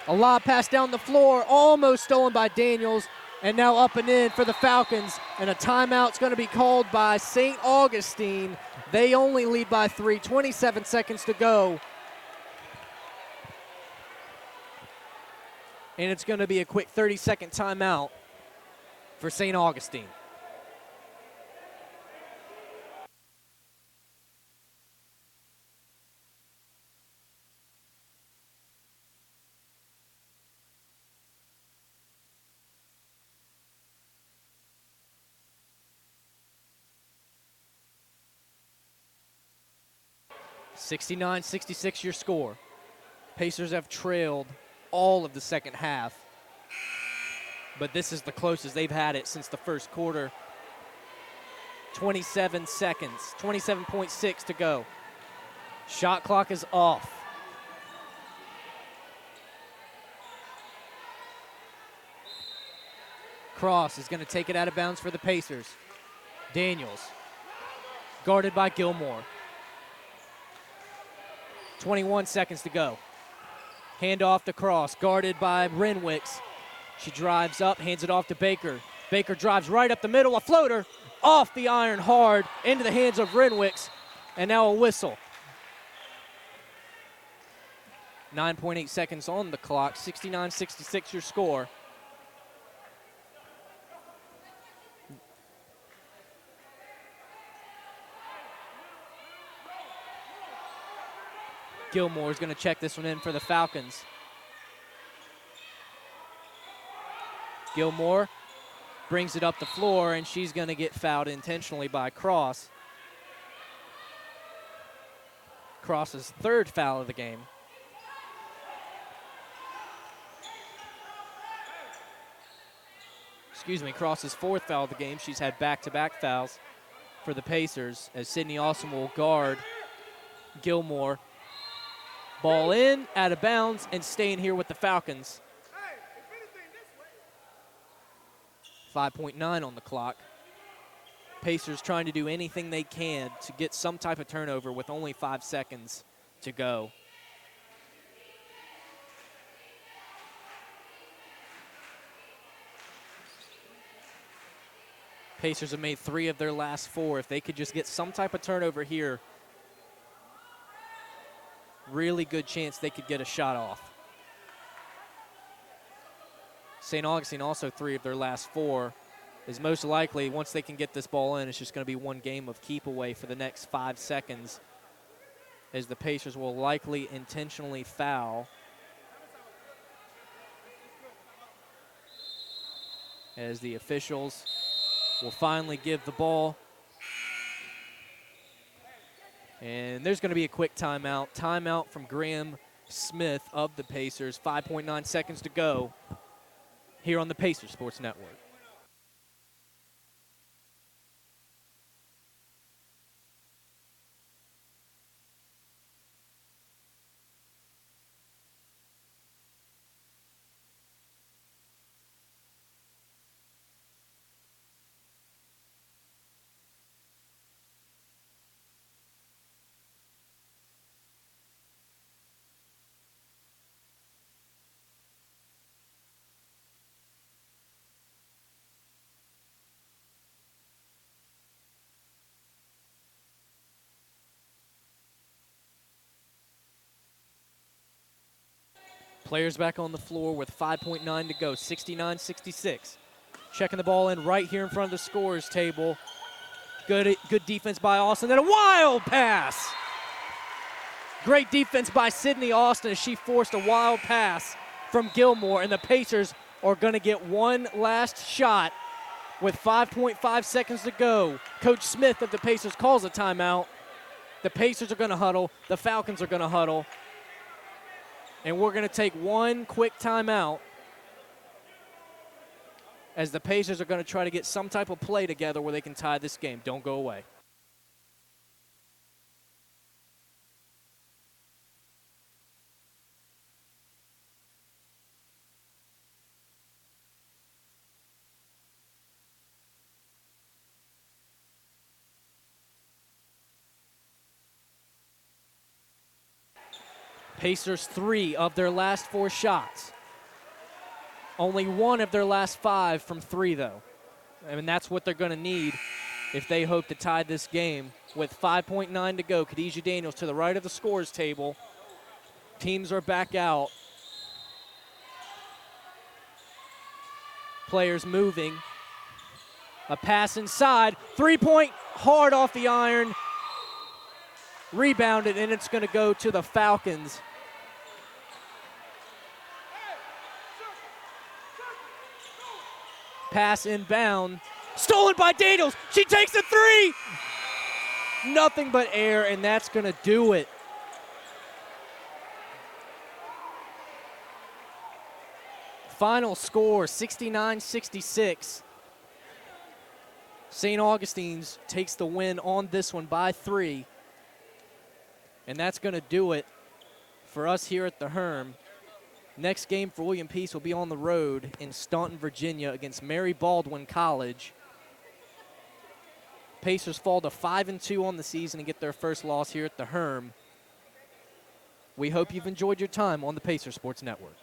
A lob pass down the floor, almost stolen by Daniels, and now up and in for the Falcons. And a timeout's going to be called by St. Augustine. They only lead by 3, 27 seconds to go. And it's going to be a quick 30-second timeout for St. Augustine. .66 your score. Pacers have trailed all of the second half, but this is the closest they've had it since the first quarter. 27 seconds, 27.6 to go. Shot clock is off. Cross is going to take it out of bounds for the Pacers. Daniels, guarded by Gilmore. 21 seconds to go. Handoff to Cross, guarded by Renwicks. She drives up, hands it off to Baker. Baker drives right up the middle, a floater off the iron hard into the hands of Renwicks, and now a whistle. 9.8 seconds on the clock, 69-66 your score. Gilmore is going to check this one in for the Falcons. Gilmore brings it up the floor, and she's going to get fouled intentionally by Cross. Cross's third foul of the game. Excuse me, Cross's fourth foul of the game. She's had back-to-back fouls for the Pacers as Sydney Austin will guard Gilmore. Ball in, out of bounds, and staying here with the Falcons. 5.9 on the clock. Pacers trying to do anything they can to get some type of turnover with only 5 seconds to go. Pacers have made 3 of their last 4. If they could just get some type of turnover here, really good chance they could get a shot off. St. Augustine also 3 of their last 4 is most likely once they can get this ball in, it's just going to be one game of keep away for the next 5 seconds as the Pacers will likely intentionally foul. As the officials will finally give the ball. And there's going to be a quick timeout. Timeout from Graham Smith of the Pacers. 5.9 seconds to go here on the Pacers Sports Network. Players back on the floor with 5.9 to go, 69-66. Checking the ball in right here in front of the scorer's table. Good defense by Austin, then a wild pass. Great defense by Sydney Austin as she forced a wild pass from Gilmore, and the Pacers are going to get one last shot with 5.5 seconds to go. Coach Smith of the Pacers calls a timeout. The Pacers are going to huddle. The Falcons are going to huddle. And we're going to take one quick timeout as the Pacers are going to try to get some type of play together where they can tie this game. Don't go away. Pacers 3 of their last 4 shots. Only 1 of their last 5 from 3, though. I mean, that's what they're going to need if they hope to tie this game. With 5.9 to go, Khadijah Daniels to the right of the scores table. Teams are back out. Players moving. A pass inside. 3-point hard off the iron. Rebounded, and it's going to go to the Falcons. Pass inbound. Stolen by Daniels. She takes a 3. Nothing but air, and that's going to do it. Final score, 69-66. St. Augustine's takes the win on this one by 3. And that's going to do it for us here at the Herm. Next game for William Peace will be on the road in Staunton, Virginia against Mary Baldwin College. Pacers fall to 5-2 on the season and get their first loss here at the Herm. We hope you've enjoyed your time on the Pacer Sports Network.